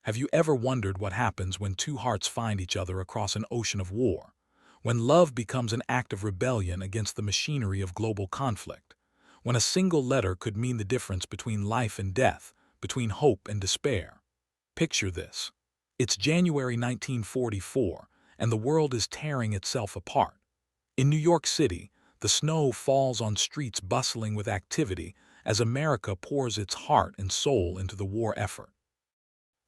Have you ever wondered what happens when two hearts find each other across an ocean of war? When love becomes an act of rebellion against the machinery of global conflict? When a single letter could mean the difference between life and death, between hope and despair? Picture this. It's January 1944, and the world is tearing itself apart. In New York City, the snow falls on streets bustling with activity as America pours its heart and soul into the war effort.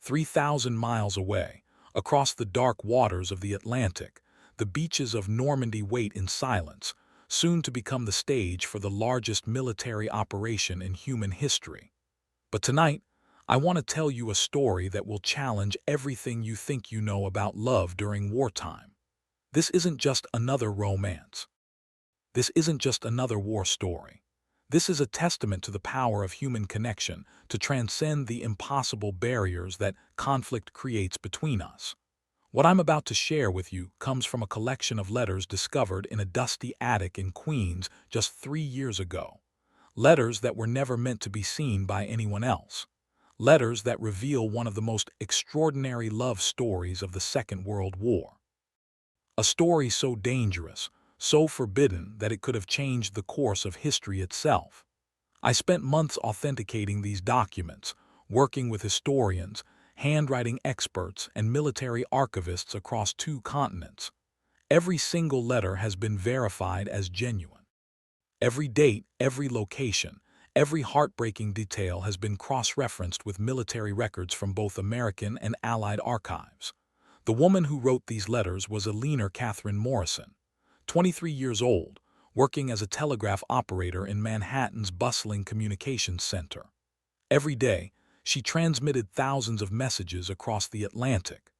3,000 miles away, across the dark waters of the Atlantic, the beaches of Normandy wait in silence, soon to become the stage for the largest military operation in human history. But tonight, I want to tell you a story that will challenge everything you think you know about love during wartime. This isn't just another romance. This isn't just another war story. This is a testament to the power of human connection to transcend the impossible barriers that conflict creates between us. What I'm about to share with you comes from a collection of letters discovered in a dusty attic in Queens just 3 years ago. Letters that were never meant to be seen by anyone else. Letters that reveal one of the most extraordinary love stories of the Second World War. A story so dangerous, so forbidden that it could have changed the course of history itself. I spent months authenticating these documents, working with historians, handwriting experts, and military archivists across 2 continents. Every single letter has been verified as genuine. Every date, every location, every heartbreaking detail has been cross-referenced with military records from both American and Allied archives. The woman who wrote these letters was Eleanor Catherine Morrison, 23 years old, working as a telegraph operator in Manhattan's bustling communications center. Every day, she transmitted thousands of messages across the Atlantic.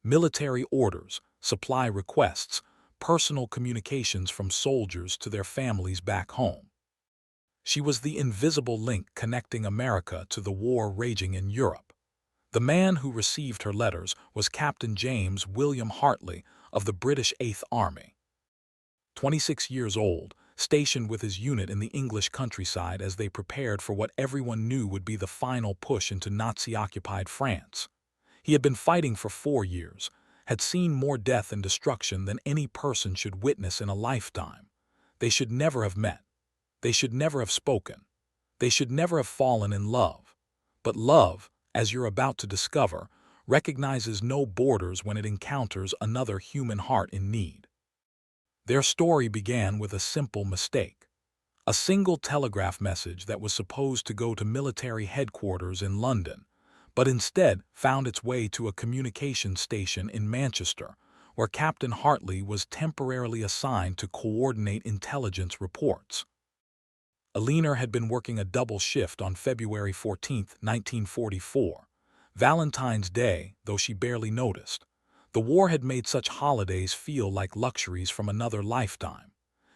Military orders, supply requests, personal communications from soldiers to their families back home. She was the invisible link connecting America to the war raging in Europe. The man who received her letters was Captain James William Hartley of the British 8th Army. 26 years old, stationed with his unit in the English countryside as they prepared for what everyone knew would be the final push into Nazi-occupied France. He had been fighting for 4 years, had seen more death and destruction than any person should witness in a lifetime. They should never have met. They should never have spoken. They should never have fallen in love. But love, as you're about to discover, recognizes no borders when it encounters another human heart in need. Their story began with a simple mistake. A single telegraph message that was supposed to go to military headquarters in London, but instead found its way to a communications station in Manchester, where Captain Hartley was temporarily assigned to coordinate intelligence reports. Eleanor had been working a double shift on February 14, 1944, Valentine's Day, though she barely noticed. The war had made such holidays feel like luxuries from another lifetime.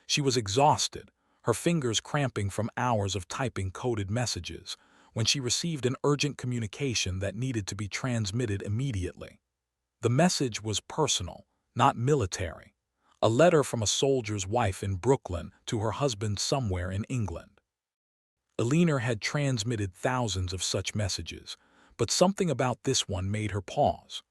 She was exhausted, her fingers cramping from hours of typing coded messages, when she received an urgent communication that needed to be transmitted immediately. The message was personal, not military. A letter from a soldier's wife in Brooklyn to her husband somewhere in England. Eleanor had transmitted thousands of such messages, but something about this one made her pause.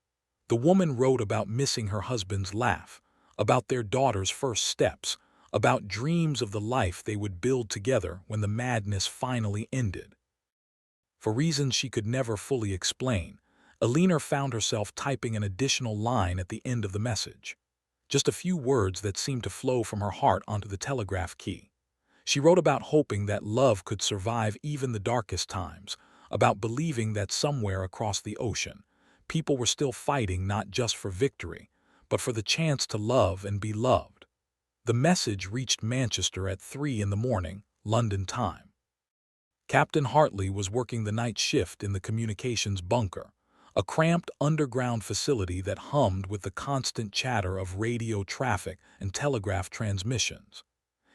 The woman wrote about missing her husband's laugh, about their daughter's first steps, about dreams of the life they would build together when the madness finally ended. For reasons she could never fully explain, Eleanor found herself typing an additional line at the end of the message. Just a few words that seemed to flow from her heart onto the telegraph key. She wrote about hoping that love could survive even the darkest times, about believing that somewhere across the ocean, people were still fighting not just for victory, but for the chance to love and be loved. The message reached Manchester at 3 in the morning, London time. Captain Hartley was working the night shift in the communications bunker, a cramped underground facility that hummed with the constant chatter of radio traffic and telegraph transmissions.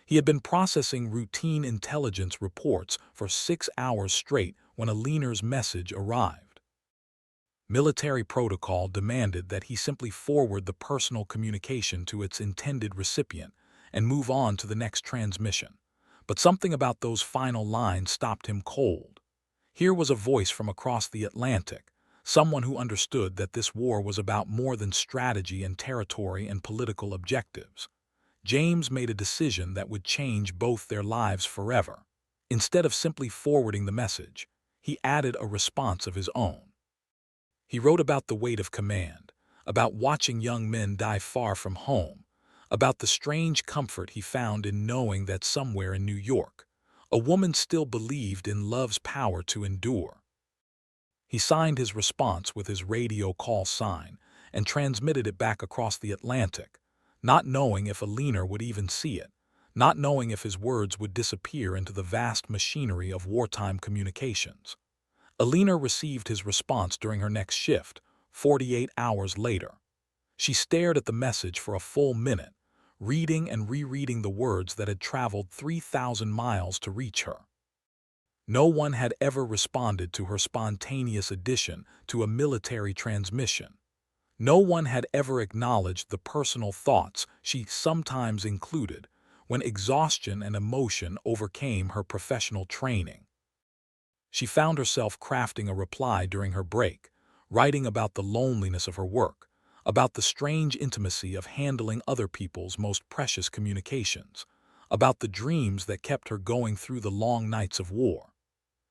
He had been processing routine intelligence reports for 6 hours straight when Eleanor's message arrived. Military protocol demanded that he simply forward the personal communication to its intended recipient and move on to the next transmission. But something about those final lines stopped him cold. Here was a voice from across the Atlantic, someone who understood that this war was about more than strategy and territory and political objectives. James made a decision that would change both their lives forever. Instead of simply forwarding the message, he added a response of his own. He wrote about the weight of command, about watching young men die far from home, about the strange comfort he found in knowing that somewhere in New York, a woman still believed in love's power to endure. He signed his response with his radio call sign and transmitted it back across the Atlantic, not knowing if Alina would even see it, not knowing if his words would disappear into the vast machinery of wartime communications. Alina received his response during her next shift, 48 hours later. She stared at the message for a full minute, reading and rereading the words that had traveled 3,000 miles to reach her. No one had ever responded to her spontaneous addition to a military transmission. No one had ever acknowledged the personal thoughts she sometimes included when exhaustion and emotion overcame her professional training. She found herself crafting a reply during her break, writing about the loneliness of her work, about the strange intimacy of handling other people's most precious communications, about the dreams that kept her going through the long nights of war.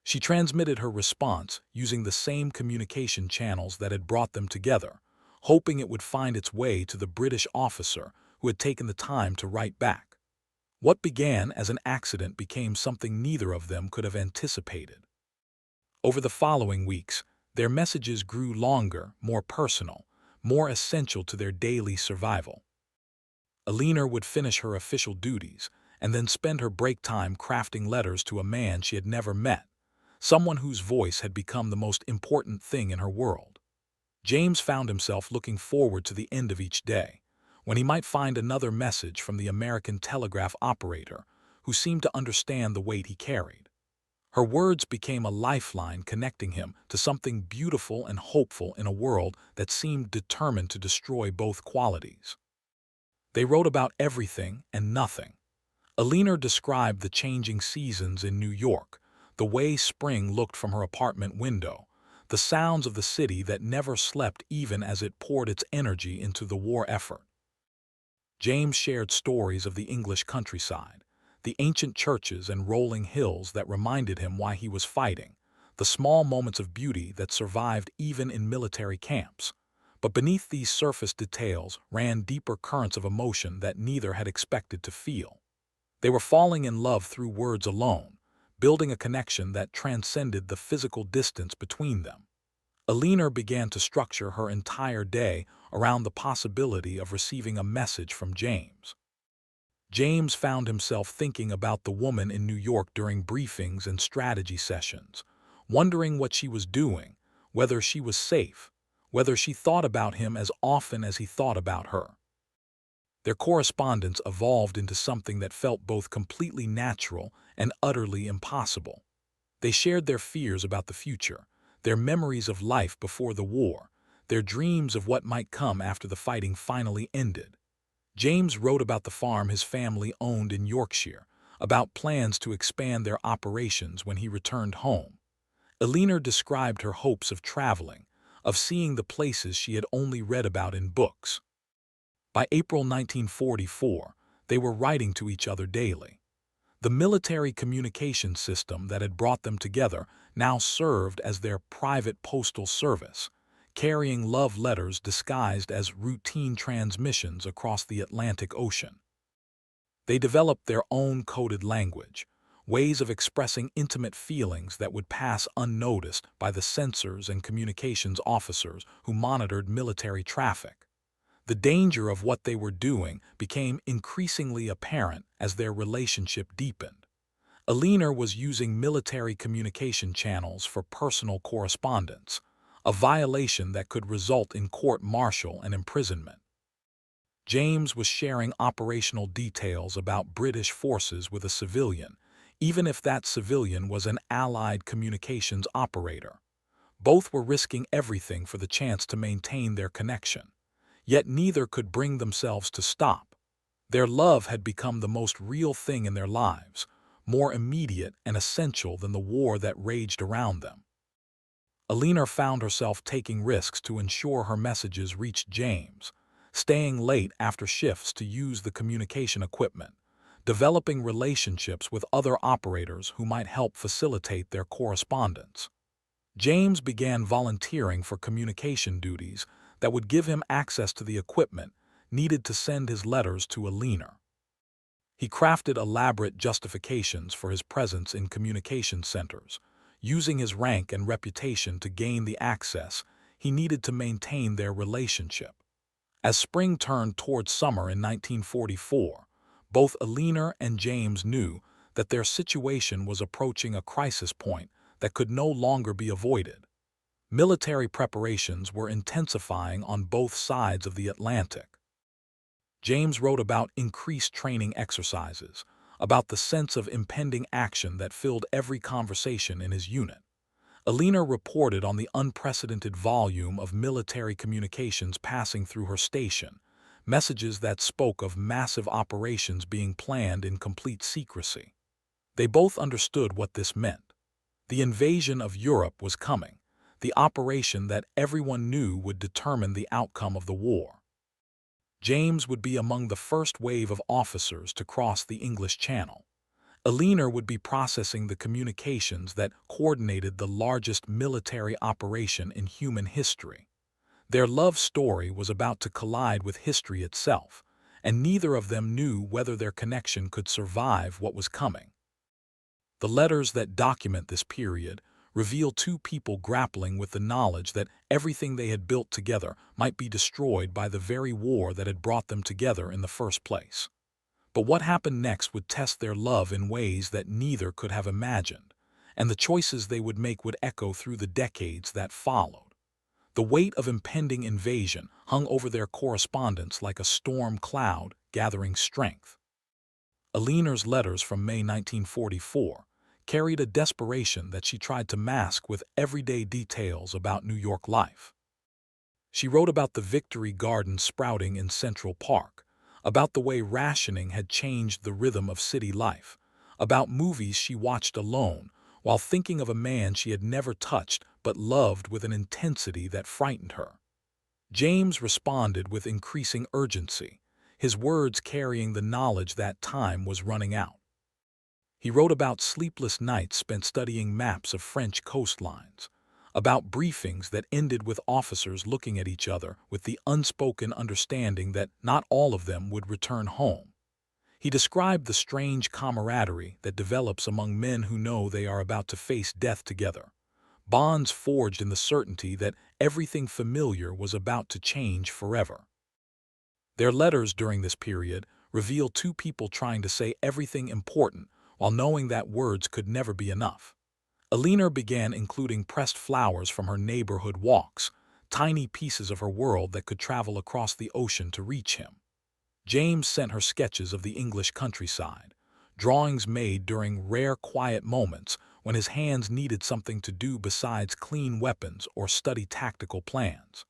She transmitted her response using the same communication channels that had brought them together, hoping it would find its way to the British officer who had taken the time to write back. What began as an accident became something neither of them could have anticipated. Over the following weeks, their messages grew longer, more personal, more essential to their daily survival. Alina would finish her official duties and then spend her break time crafting letters to a man she had never met, someone whose voice had become the most important thing in her world. James found himself looking forward to the end of each day, when he might find another message from the American telegraph operator who seemed to understand the weight he carried. Her words became a lifeline connecting him to something beautiful and hopeful in a world that seemed determined to destroy both qualities. They wrote about everything and nothing. Alina described the changing seasons in New York, the way spring looked from her apartment window, the sounds of the city that never slept even as it poured its energy into the war effort. James shared stories of the English countryside, the ancient churches and rolling hills that reminded him why he was fighting, the small moments of beauty that survived even in military camps. But beneath these surface details ran deeper currents of emotion that neither had expected to feel. They were falling in love through words alone, building a connection that transcended the physical distance between them. Alina began to structure her entire day around the possibility of receiving a message from James. James found himself thinking about the woman in New York during briefings and strategy sessions, wondering what she was doing, whether she was safe, whether she thought about him as often as he thought about her. Their correspondence evolved into something that felt both completely natural and utterly impossible. They shared their fears about the future, their memories of life before the war, their dreams of what might come after the fighting finally ended. James wrote about the farm his family owned in Yorkshire, about plans to expand their operations when he returned home. Alina described her hopes of traveling, of seeing the places she had only read about in books. By April 1944, they were writing to each other daily. The military communication system that had brought them together now served as their private postal service, carrying love letters disguised as routine transmissions across the Atlantic Ocean. They developed their own coded language, ways of expressing intimate feelings that would pass unnoticed by the censors and communications officers who monitored military traffic. The danger of what they were doing became increasingly apparent as their relationship deepened. Alina was using military communication channels for personal correspondence, a violation that could result in court-martial and imprisonment. James was sharing operational details about British forces with a civilian, even if that civilian was an Allied communications operator. Both were risking everything for the chance to maintain their connection. Yet neither could bring themselves to stop. Their love had become the most real thing in their lives, more immediate and essential than the war that raged around them. Alina found herself taking risks to ensure her messages reached James, staying late after shifts to use the communication equipment, developing relationships with other operators who might help facilitate their correspondence. James began volunteering for communication duties that would give him access to the equipment needed to send his letters to Alina. He crafted elaborate justifications for his presence in communication centers, using his rank and reputation to gain the access he needed to maintain their relationship. As spring turned toward summer in 1944, both Alina and James knew that their situation was approaching a crisis point that could no longer be avoided. Military preparations were intensifying on both sides of the Atlantic. James wrote about increased training exercises, about the sense of impending action that filled every conversation in his unit. Alina reported on the unprecedented volume of military communications passing through her station, messages that spoke of massive operations being planned in complete secrecy. They both understood what this meant. The invasion of Europe was coming, the operation that everyone knew would determine the outcome of the war. James would be among the first wave of officers to cross the English Channel. Alina would be processing the communications that coordinated the largest military operation in human history. Their love story was about to collide with history itself, and neither of them knew whether their connection could survive what was coming. The letters that document this period reveal two people grappling with the knowledge that everything they had built together might be destroyed by the very war that had brought them together in the first place. But what happened next would test their love in ways that neither could have imagined, and the choices they would make would echo through the decades that followed. The weight of impending invasion hung over their correspondence like a storm cloud gathering strength. Alina's letters from May 1944 carried a desperation that she tried to mask with everyday details about New York life. She wrote about the Victory Garden sprouting in Central Park, about the way rationing had changed the rhythm of city life, about movies she watched alone while thinking of a man she had never touched but loved with an intensity that frightened her. James responded with increasing urgency, his words carrying the knowledge that time was running out. He wrote about sleepless nights spent studying maps of French coastlines, about briefings that ended with officers looking at each other with the unspoken understanding that not all of them would return home. He described the strange camaraderie that develops among men who know they are about to face death together, bonds forged in the certainty that everything familiar was about to change forever. Their letters during this period reveal two people trying to say everything important while knowing that words could never be enough. Alina began including pressed flowers from her neighborhood walks, tiny pieces of her world that could travel across the ocean to reach him. James sent her sketches of the English countryside, drawings made during rare quiet moments when his hands needed something to do besides clean weapons or study tactical plans.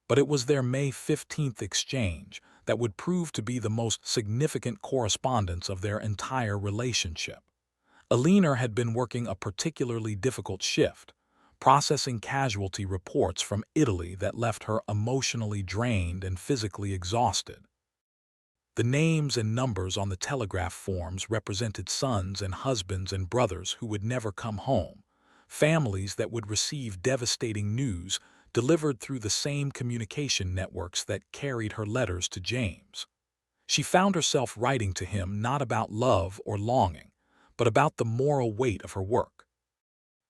But it was their May 15th exchange that would prove to be the most significant correspondence of their entire relationship. Alina had been working a particularly difficult shift, processing casualty reports from Italy that left her emotionally drained and physically exhausted. The names and numbers on the telegraph forms represented sons and husbands and brothers who would never come home, families that would receive devastating news delivered through the same communication networks that carried her letters to James. She found herself writing to him not about love or longing, but about the moral weight of her work.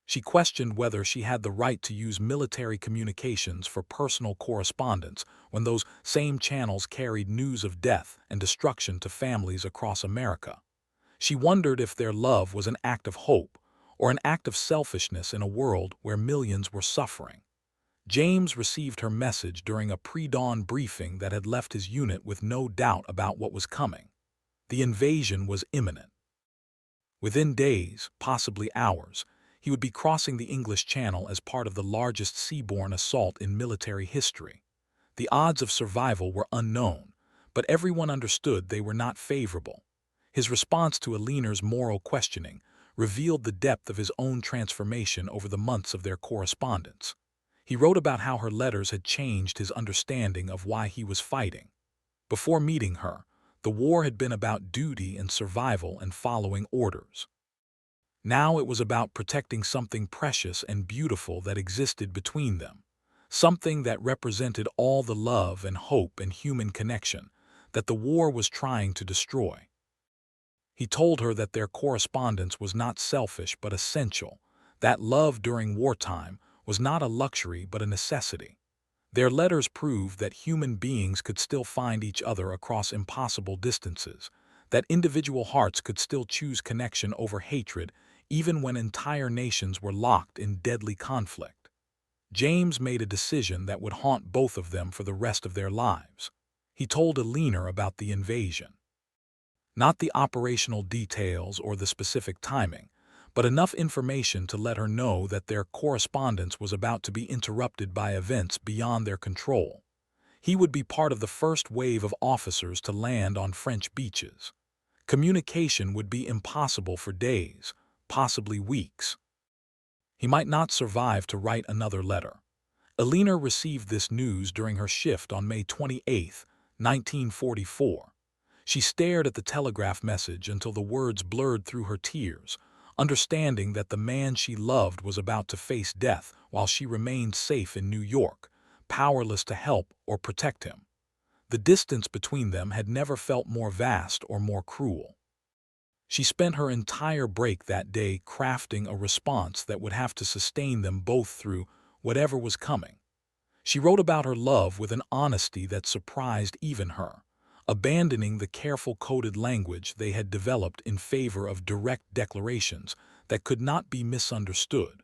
She questioned whether she had the right to use military communications for personal correspondence when those same channels carried news of death and destruction to families across America. She wondered if their love was an act of hope or an act of selfishness in a world where millions were suffering. James received her message during a pre-dawn briefing that had left his unit with no doubt about what was coming. The invasion was imminent. Within days, possibly hours, he would be crossing the English Channel as part of the largest seaborne assault in military history. The odds of survival were unknown, but everyone understood they were not favorable. His response to Alina's moral questioning revealed the depth of his own transformation over the months of their correspondence. He wrote about how her letters had changed his understanding of why he was fighting. Before meeting her, the war had been about duty and survival and following orders. Now it was about protecting something precious and beautiful that existed between them, something that represented all the love and hope and human connection that the war was trying to destroy. He told her that their correspondence was not selfish but essential, that love during wartime was not a luxury but a necessity. Their letters proved that human beings could still find each other across impossible distances, that individual hearts could still choose connection over hatred even when entire nations were locked in deadly conflict. James made a decision that would haunt both of them for the rest of their lives. He told Eleanor about the invasion. Not the operational details or the specific timing, but enough information to let her know that their correspondence was about to be interrupted by events beyond their control. He would be part of the first wave of officers to land on French beaches. Communication would be impossible for days, possibly weeks. He might not survive to write another letter. Eleanor received this news during her shift on May 28, 1944. She stared at the telegraph message until the words blurred through her tears, understanding that the man she loved was about to face death while she remained safe in New York, powerless to help or protect him. The distance between them had never felt more vast or more cruel. She spent her entire break that day crafting a response that would have to sustain them both through whatever was coming. She wrote about her love with an honesty that surprised even her, abandoning the careful coded language they had developed in favor of direct declarations that could not be misunderstood.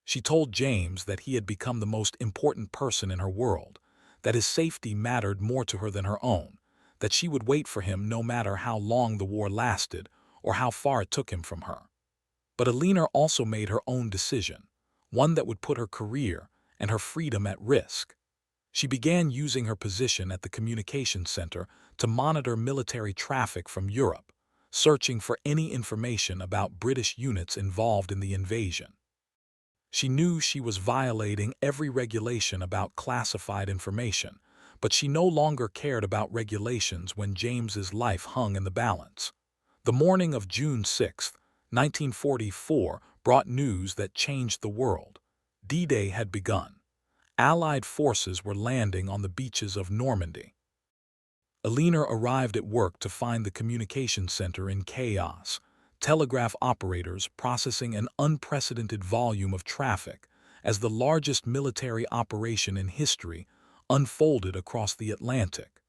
She told James that he had become the most important person in her world, that his safety mattered more to her than her own, that she would wait for him no matter how long the war lasted or how far it took him from her. But Eleanor also made her own decision, one that would put her career and her freedom at risk. She began using her position at the communications center to monitor military traffic from Europe, searching for any information about British units involved in the invasion. She knew she was violating every regulation about classified information, but she no longer cared about regulations when James's life hung in the balance. The morning of June 6, 1944, brought news that changed the world. D-Day had begun. Allied forces were landing on the beaches of Normandy. Eleanor arrived at work to find the communications center in chaos, telegraph operators processing an unprecedented volume of traffic as the largest military operation in history unfolded across the Atlantic.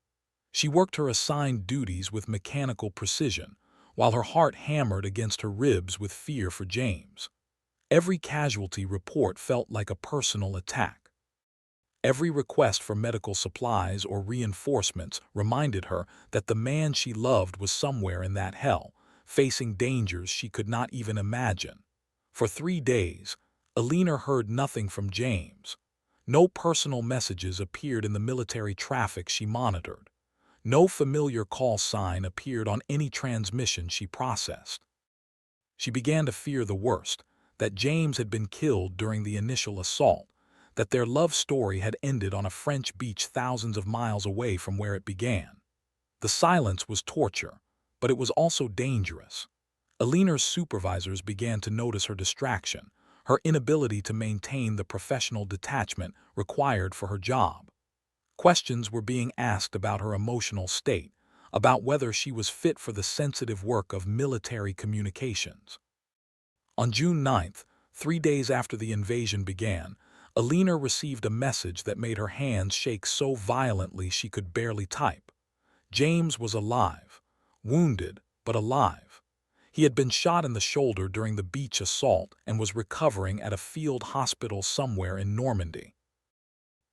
She worked her assigned duties with mechanical precision, while her heart hammered against her ribs with fear for James. Every casualty report felt like a personal attack. Every request for medical supplies or reinforcements reminded her that the man she loved was somewhere in that hell, facing dangers she could not even imagine. For 3 days, Eleanor heard nothing from James. No personal messages appeared in the military traffic she monitored. No familiar call sign appeared on any transmission she processed. She began to fear the worst, that James had been killed during the initial assault, that their love story had ended on a French beach thousands of miles away from where it began. The silence was torture, but it was also dangerous. Eleanor's supervisors began to notice her distraction, her inability to maintain the professional detachment required for her job. Questions were being asked about her emotional state, about whether she was fit for the sensitive work of military communications. On June 9th, 3 days after the invasion began, Eleanor received a message that made her hands shake so violently she could barely type. James was alive, wounded, but alive. He had been shot in the shoulder during the beach assault and was recovering at a field hospital somewhere in Normandy.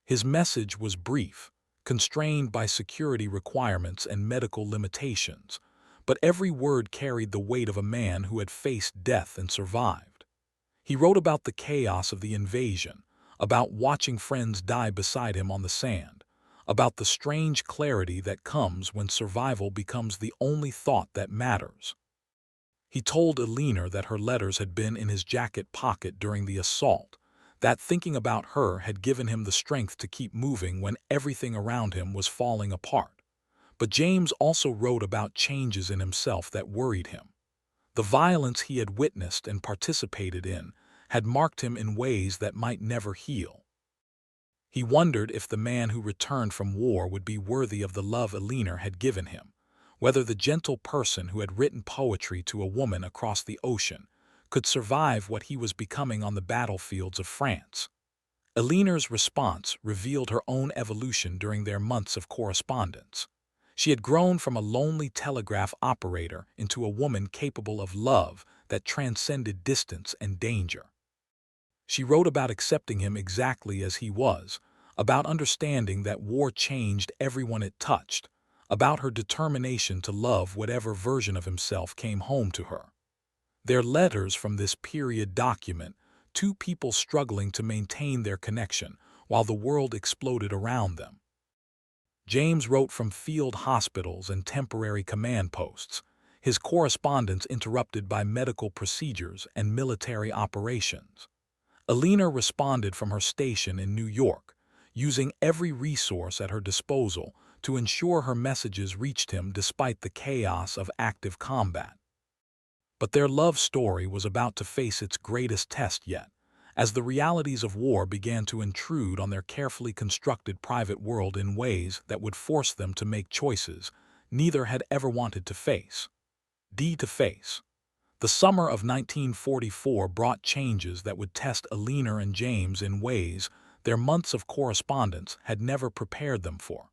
His message was brief, constrained by security requirements and medical limitations, but every word carried the weight of a man who had faced death and survived. He wrote about the chaos of the invasion, about watching friends die beside him on the sand, about the strange clarity that comes when survival becomes the only thought that matters. He told Eleanor that her letters had been in his jacket pocket during the assault, that thinking about her had given him the strength to keep moving when everything around him was falling apart. But James also wrote about changes in himself that worried him. The violence he had witnessed and participated in had marked him in ways that might never heal. He wondered if the man who returned from war would be worthy of the love Eleanor had given him, whether the gentle person who had written poetry to a woman across the ocean could survive what he was becoming on the battlefields of France. Eleanor's response revealed her own evolution during their months of correspondence. She had grown from a lonely telegraph operator into a woman capable of love that transcended distance and danger. She wrote about accepting him exactly as he was, about understanding that war changed everyone it touched, about her determination to love whatever version of himself came home to her. Their letters from this period document two people struggling to maintain their connection while the world exploded around them. James wrote from field hospitals and temporary command posts, his correspondence interrupted by medical procedures and military operations. Eleanor responded from her station in New York, using every resource at her disposal to ensure her messages reached him despite the chaos of active combat. But their love story was about to face its greatest test yet, as the realities of war began to intrude on their carefully constructed private world in ways that would force them to make choices neither had ever wanted to face. To face. The summer of 1944 brought changes that would test Eleanor and James in ways their months of correspondence had never prepared them for.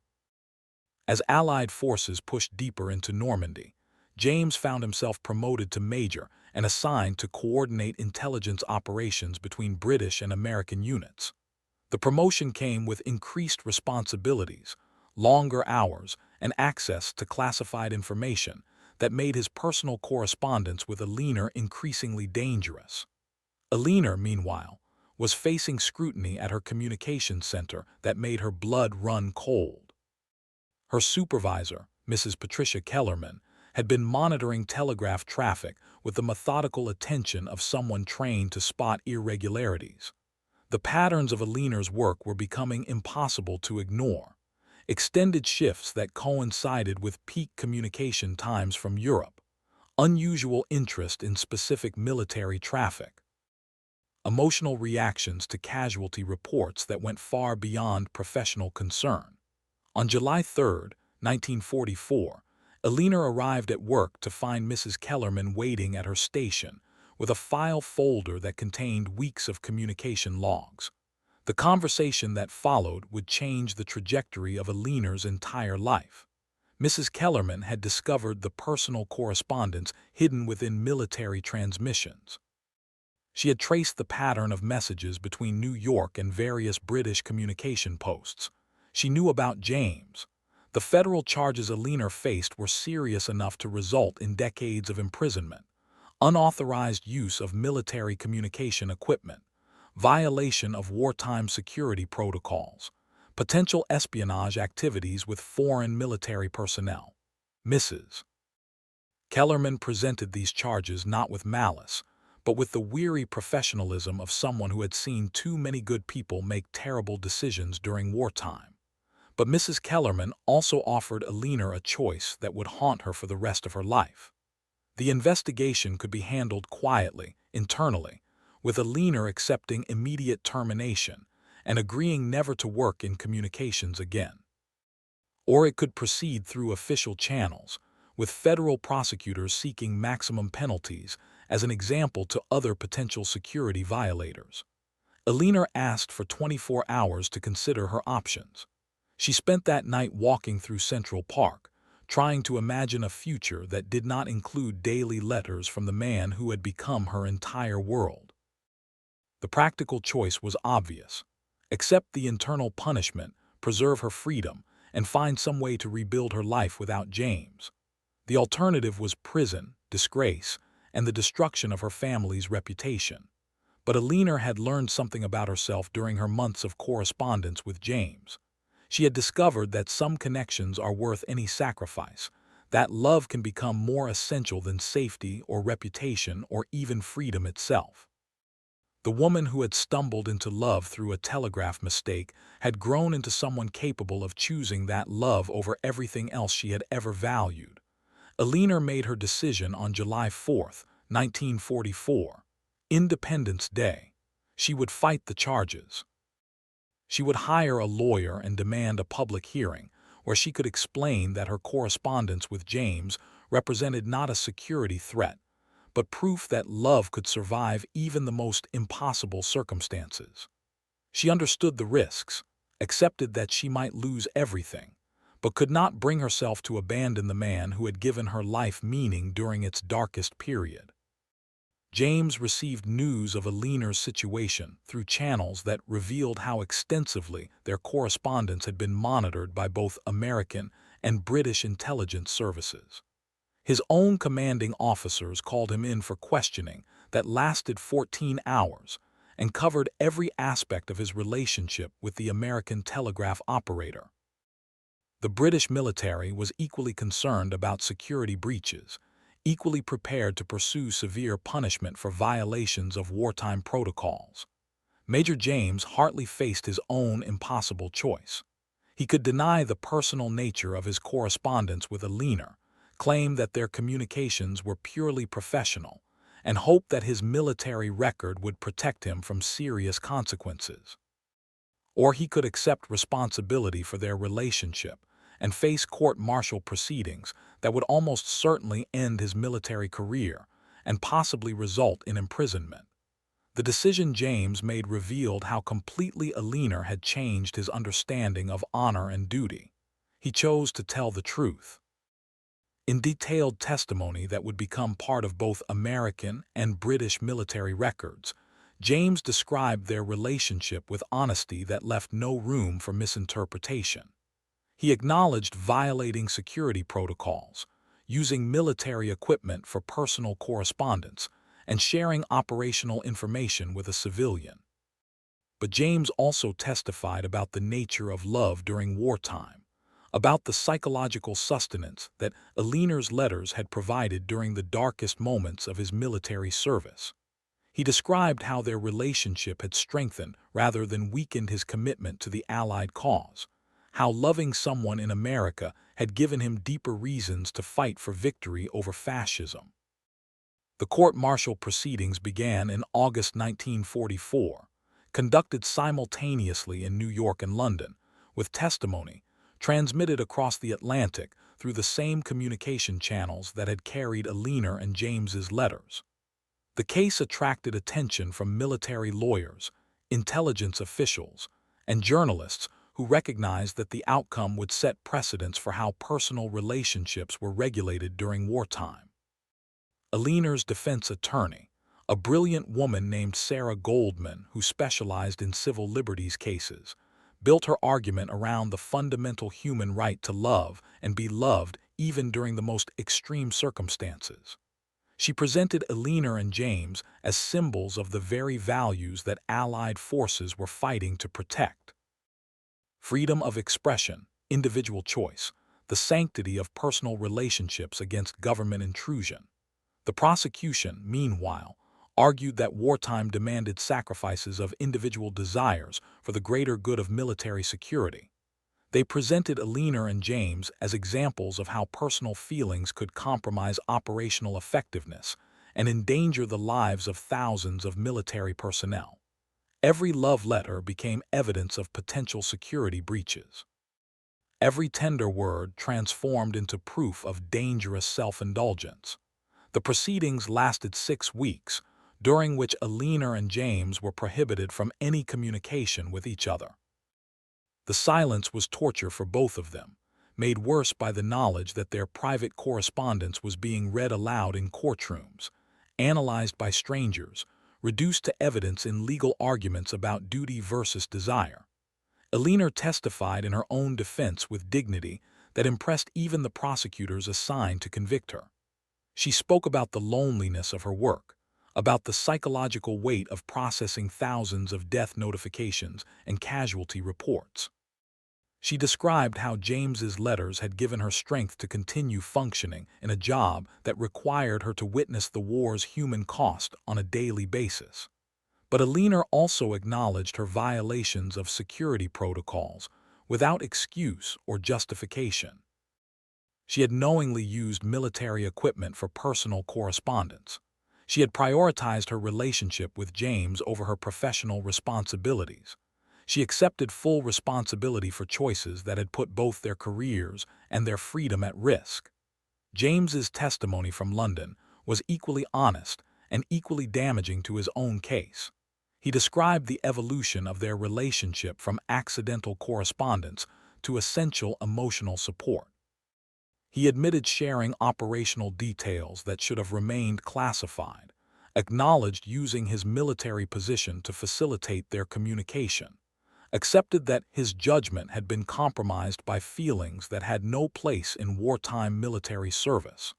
As Allied forces pushed deeper into Normandy, James found himself promoted to major and assigned to coordinate intelligence operations between British and American units. The promotion came with increased responsibilities, longer hours, and access to classified information that made his personal correspondence with Eleanor increasingly dangerous. Eleanor, meanwhile, was facing scrutiny at her communications center that made her blood run cold. Her supervisor, Mrs. Patricia Kellerman, had been monitoring telegraph traffic with the methodical attention of someone trained to spot irregularities. The patterns of Eleanor's work were becoming impossible to ignore. Extended shifts that coincided with peak communication times from Europe, unusual interest in specific military traffic, emotional reactions to casualty reports that went far beyond professional concern. On July 3, 1944, Eleanor arrived at work to find Mrs. Kellerman waiting at her station with a file folder that contained weeks of communication logs. The conversation that followed would change the trajectory of Eleanor's entire life. Mrs. Kellerman had discovered the personal correspondence hidden within military transmissions. She had traced the pattern of messages between New York and various British communication posts. She knew about James. The federal charges Eleanor faced were serious enough to result in decades of imprisonment, unauthorized use of military communication equipment, violation of wartime security protocols, potential espionage activities with foreign military personnel. Mrs. Kellerman presented these charges not with malice, but with the weary professionalism of someone who had seen too many good people make terrible decisions during wartime. But Mrs. Kellerman also offered Eleanor a choice that would haunt her for the rest of her life. The investigation could be handled quietly, internally, with Eleanor accepting immediate termination and agreeing never to work in communications again. Or it could proceed through official channels, with federal prosecutors seeking maximum penalties as an example to other potential security violators. Eleanor asked for 24 hours to consider her options. She spent that night walking through Central Park, trying to imagine a future that did not include daily letters from the man who had become her entire world. The practical choice was obvious. Accept the internal punishment, preserve her freedom, and find some way to rebuild her life without James. The alternative was prison, disgrace, and the destruction of her family's reputation. But Eleanor had learned something about herself during her months of correspondence with James. She had discovered that some connections are worth any sacrifice, that love can become more essential than safety or reputation or even freedom itself. The woman who had stumbled into love through a telegraph mistake had grown into someone capable of choosing that love over everything else she had ever valued. Eleanor made her decision on July 4, 1944, Independence Day. She would fight the charges. She would hire a lawyer and demand a public hearing where she could explain that her correspondence with James represented not a security threat, but proof that love could survive even the most impossible circumstances. She understood the risks, accepted that she might lose everything, but could not bring herself to abandon the man who had given her life meaning during its darkest period. James received news of Eleanor's situation through channels that revealed how extensively their correspondence had been monitored by both American and British intelligence services. His own commanding officers called him in for questioning that lasted 14 hours and covered every aspect of his relationship with the American telegraph operator. The British military was equally concerned about security breaches, equally prepared to pursue severe punishment for violations of wartime protocols. Major James Hartley faced his own impossible choice. He could deny the personal nature of his correspondence with Eleanor, claim that their communications were purely professional, and hope that his military record would protect him from serious consequences. Or he could accept responsibility for their relationship and face court-martial proceedings that would almost certainly end his military career and possibly result in imprisonment. The decision James made revealed how completely Eleanor had changed his understanding of honor and duty. He chose to tell the truth. In detailed testimony that would become part of both American and British military records, James described their relationship with honesty that left no room for misinterpretation. He acknowledged violating security protocols, using military equipment for personal correspondence, and sharing operational information with a civilian. But James also testified about the nature of love during wartime, about the psychological sustenance that Eleanor's letters had provided during the darkest moments of his military service. He described how their relationship had strengthened rather than weakened his commitment to the Allied cause, how loving someone in America had given him deeper reasons to fight for victory over fascism. The court-martial proceedings began in August 1944, conducted simultaneously in New York and London, with testimony transmitted across the Atlantic through the same communication channels that had carried Eleanor and James's letters. The case attracted attention from military lawyers, intelligence officials, and journalists who recognized that the outcome would set precedents for how personal relationships were regulated during wartime. Eleanor's defense attorney, a brilliant woman named Sarah Goldman who specialized in civil liberties cases, built her argument around the fundamental human right to love and be loved even during the most extreme circumstances. She presented Eleanor and James as symbols of the very values that Allied forces were fighting to protect. Freedom of expression, individual choice, the sanctity of personal relationships against government intrusion. The prosecution, meanwhile, argued that wartime demanded sacrifices of individual desires for the greater good of military security. They presented Eleanor and James as examples of how personal feelings could compromise operational effectiveness and endanger the lives of thousands of military personnel. Every love letter became evidence of potential security breaches. Every tender word transformed into proof of dangerous self-indulgence. The proceedings lasted 6 weeks, during which Eleanor and James were prohibited from any communication with each other. The silence was torture for both of them, made worse by the knowledge that their private correspondence was being read aloud in courtrooms, analyzed by strangers, reduced to evidence in legal arguments about duty versus desire. Eleanor testified in her own defense with dignity that impressed even the prosecutors assigned to convict her. She spoke about the loneliness of her work, about the psychological weight of processing thousands of death notifications and casualty reports. She described how James's letters had given her strength to continue functioning in a job that required her to witness the war's human cost on a daily basis. But Alina also acknowledged her violations of security protocols without excuse or justification. She had knowingly used military equipment for personal correspondence. She had prioritized her relationship with James over her professional responsibilities. She accepted full responsibility for choices that had put both their careers and their freedom at risk. James's testimony from London was equally honest and equally damaging to his own case. He described the evolution of their relationship from accidental correspondence to essential emotional support. He admitted sharing operational details that should have remained classified, acknowledged using his military position to facilitate their communication, accepted that his judgment had been compromised by feelings that had no place in wartime military service.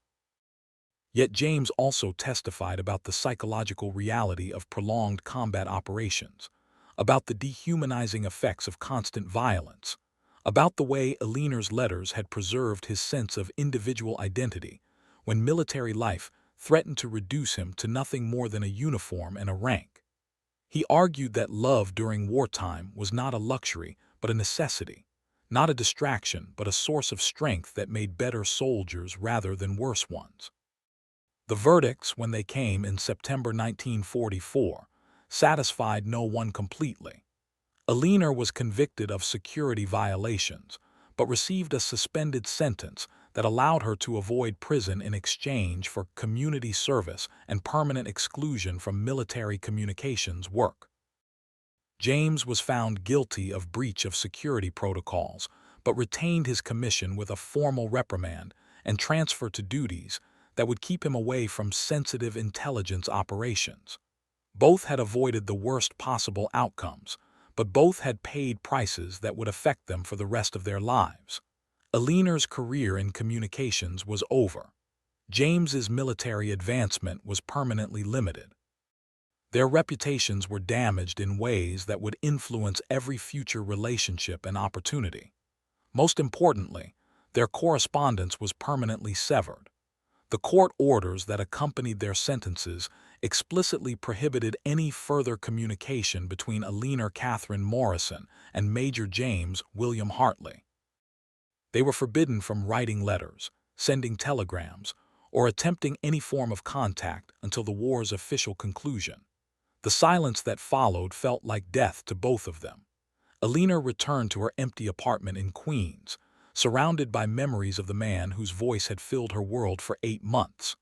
Yet James also testified about the psychological reality of prolonged combat operations, about the dehumanizing effects of constant violence, about the way Alina's letters had preserved his sense of individual identity when military life threatened to reduce him to nothing more than a uniform and a rank. He argued that love during wartime was not a luxury but a necessity, not a distraction but a source of strength that made better soldiers rather than worse ones. The verdicts, when they came in September 1944, satisfied no one completely. Alina was convicted of security violations, but received a suspended sentence that allowed her to avoid prison in exchange for community service and permanent exclusion from military communications work. James was found guilty of breach of security protocols, but retained his commission with a formal reprimand and transfer to duties that would keep him away from sensitive intelligence operations. Both had avoided the worst possible outcomes, but both had paid prices that would affect them for the rest of their lives. Alina's career in communications was over. James's military advancement was permanently limited. Their reputations were damaged in ways that would influence every future relationship and opportunity. Most importantly, their correspondence was permanently severed. The court orders that accompanied their sentences explicitly prohibited any further communication between Alina Catherine Morrison and Major James William Hartley. They were forbidden from writing letters, sending telegrams, or attempting any form of contact until the war's official conclusion. The silence that followed felt like death to both of them. Alina returned to her empty apartment in Queens, surrounded by memories of the man whose voice had filled her world for 8 months.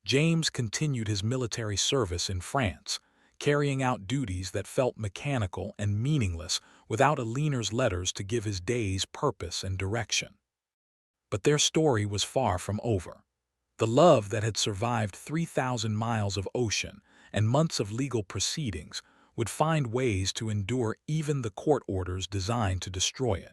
James continued his military service in France, carrying out duties that felt mechanical and meaningless without Alina's letters to give his days purpose and direction. But their story was far from over. The love that had survived 3,000 miles of ocean and months of legal proceedings would find ways to endure even the court orders designed to destroy it.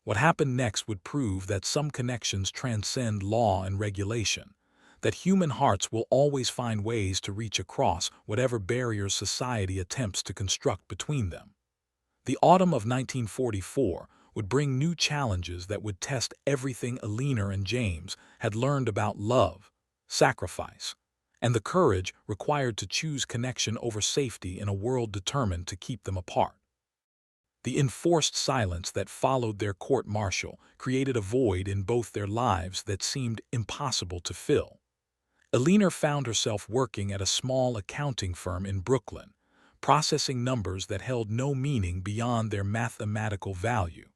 What happened next would prove that some connections transcend law and regulation, that human hearts will always find ways to reach across whatever barriers society attempts to construct between them. The autumn of 1944 would bring new challenges that would test everything Alina and James had learned about love, sacrifice, and the courage required to choose connection over safety in a world determined to keep them apart. The enforced silence that followed their court-martial created a void in both their lives that seemed impossible to fill. Alina found herself working at a small accounting firm in Brooklyn, processing numbers that held no meaning beyond their mathematical value.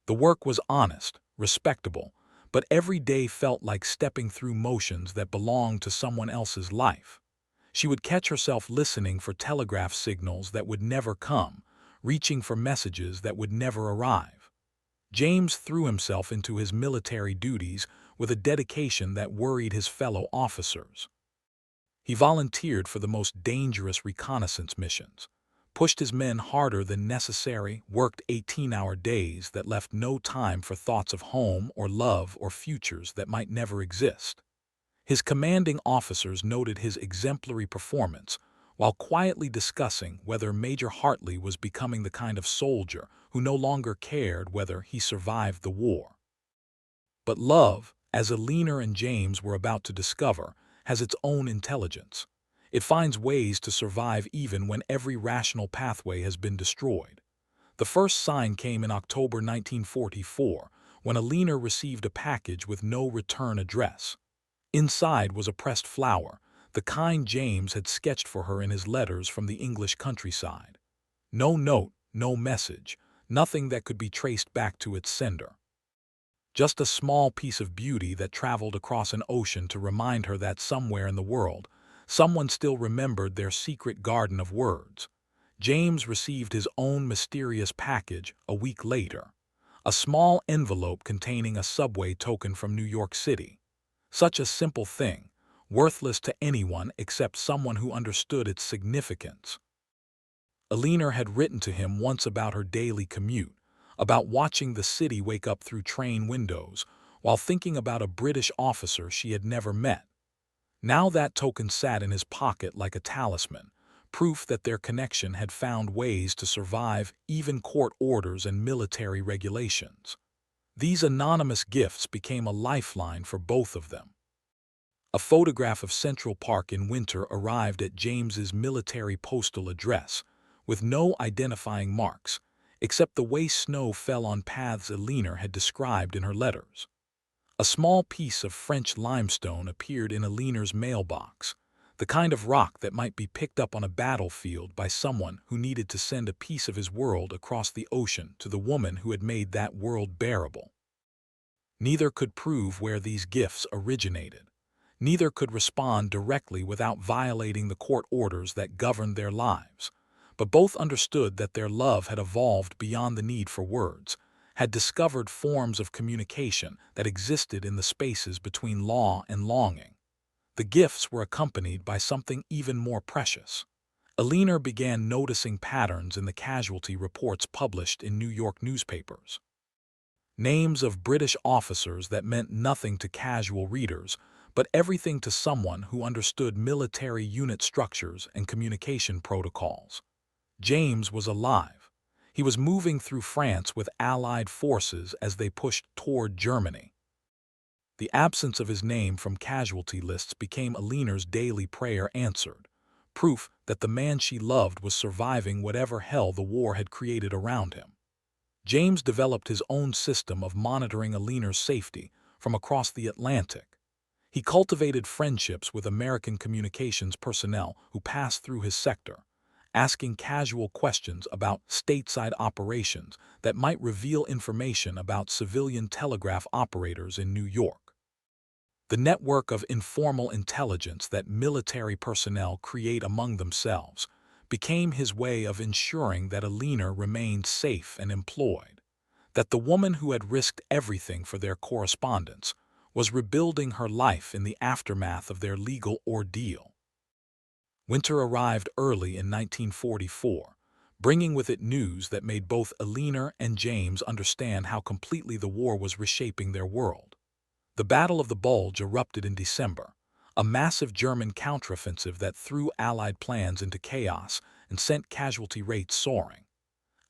The work was honest, respectable, but every day felt like stepping through motions that belonged to someone else's life. She would catch herself listening for telegraph signals that would never come, reaching for messages that would never arrive. James threw himself into his military duties with a dedication that worried his fellow officers. He volunteered for the most dangerous reconnaissance missions, pushed his men harder than necessary, worked 18-hour days that left no time for thoughts of home or love or futures that might never exist. His commanding officers noted his exemplary performance, while quietly discussing whether Major Hartley was becoming the kind of soldier who no longer cared whether he survived the war. But love, as Alina and James were about to discover, has its own intelligence. It finds ways to survive even when every rational pathway has been destroyed. The first sign came in October 1944, when Alina received a package with no return address. Inside was a pressed flower, the kind James had sketched for her in his letters from the English countryside. No note, no message, nothing that could be traced back to its sender. Just a small piece of beauty that traveled across an ocean to remind her that somewhere in the world, someone still remembered their secret garden of words. James received his own mysterious package a week later, a small envelope containing a subway token from New York City. Such a simple thing, worthless to anyone except someone who understood its significance. Alina had written to him once about her daily commute, about watching the city wake up through train windows, while thinking about a British officer she had never met. Now that token sat in his pocket like a talisman, proof that their connection had found ways to survive even court orders and military regulations. These anonymous gifts became a lifeline for both of them. A photograph of Central Park in winter arrived at James's military postal address, with no identifying marks, except the way snow fell on paths Alina had described in her letters. A small piece of French limestone appeared in Alina's mailbox, the kind of rock that might be picked up on a battlefield by someone who needed to send a piece of his world across the ocean to the woman who had made that world bearable. Neither could prove where these gifts originated. Neither could respond directly without violating the court orders that governed their lives. But both understood that their love had evolved beyond the need for words, had discovered forms of communication that existed in the spaces between law and longing. The gifts were accompanied by something even more precious. Alina began noticing patterns in the casualty reports published in New York newspapers. Names of British officers that meant nothing to casual readers, but everything to someone who understood military unit structures and communication protocols. James was alive. He was moving through France with Allied forces as they pushed toward Germany. The absence of his name from casualty lists became Alina's daily prayer answered, proof that the man she loved was surviving whatever hell the war had created around him. James developed his own system of monitoring Alina's safety from across the Atlantic. He cultivated friendships with American communications personnel who passed through his sector, asking casual questions about stateside operations that might reveal information about civilian telegraph operators in New York. The network of informal intelligence that military personnel create among themselves became his way of ensuring that Alina remained safe and employed, that the woman who had risked everything for their correspondence was rebuilding her life in the aftermath of their legal ordeal. Winter arrived early in 1944, bringing with it news that made both Alina and James understand how completely the war was reshaping their world. The Battle of the Bulge erupted in December, a massive German counteroffensive that threw Allied plans into chaos and sent casualty rates soaring.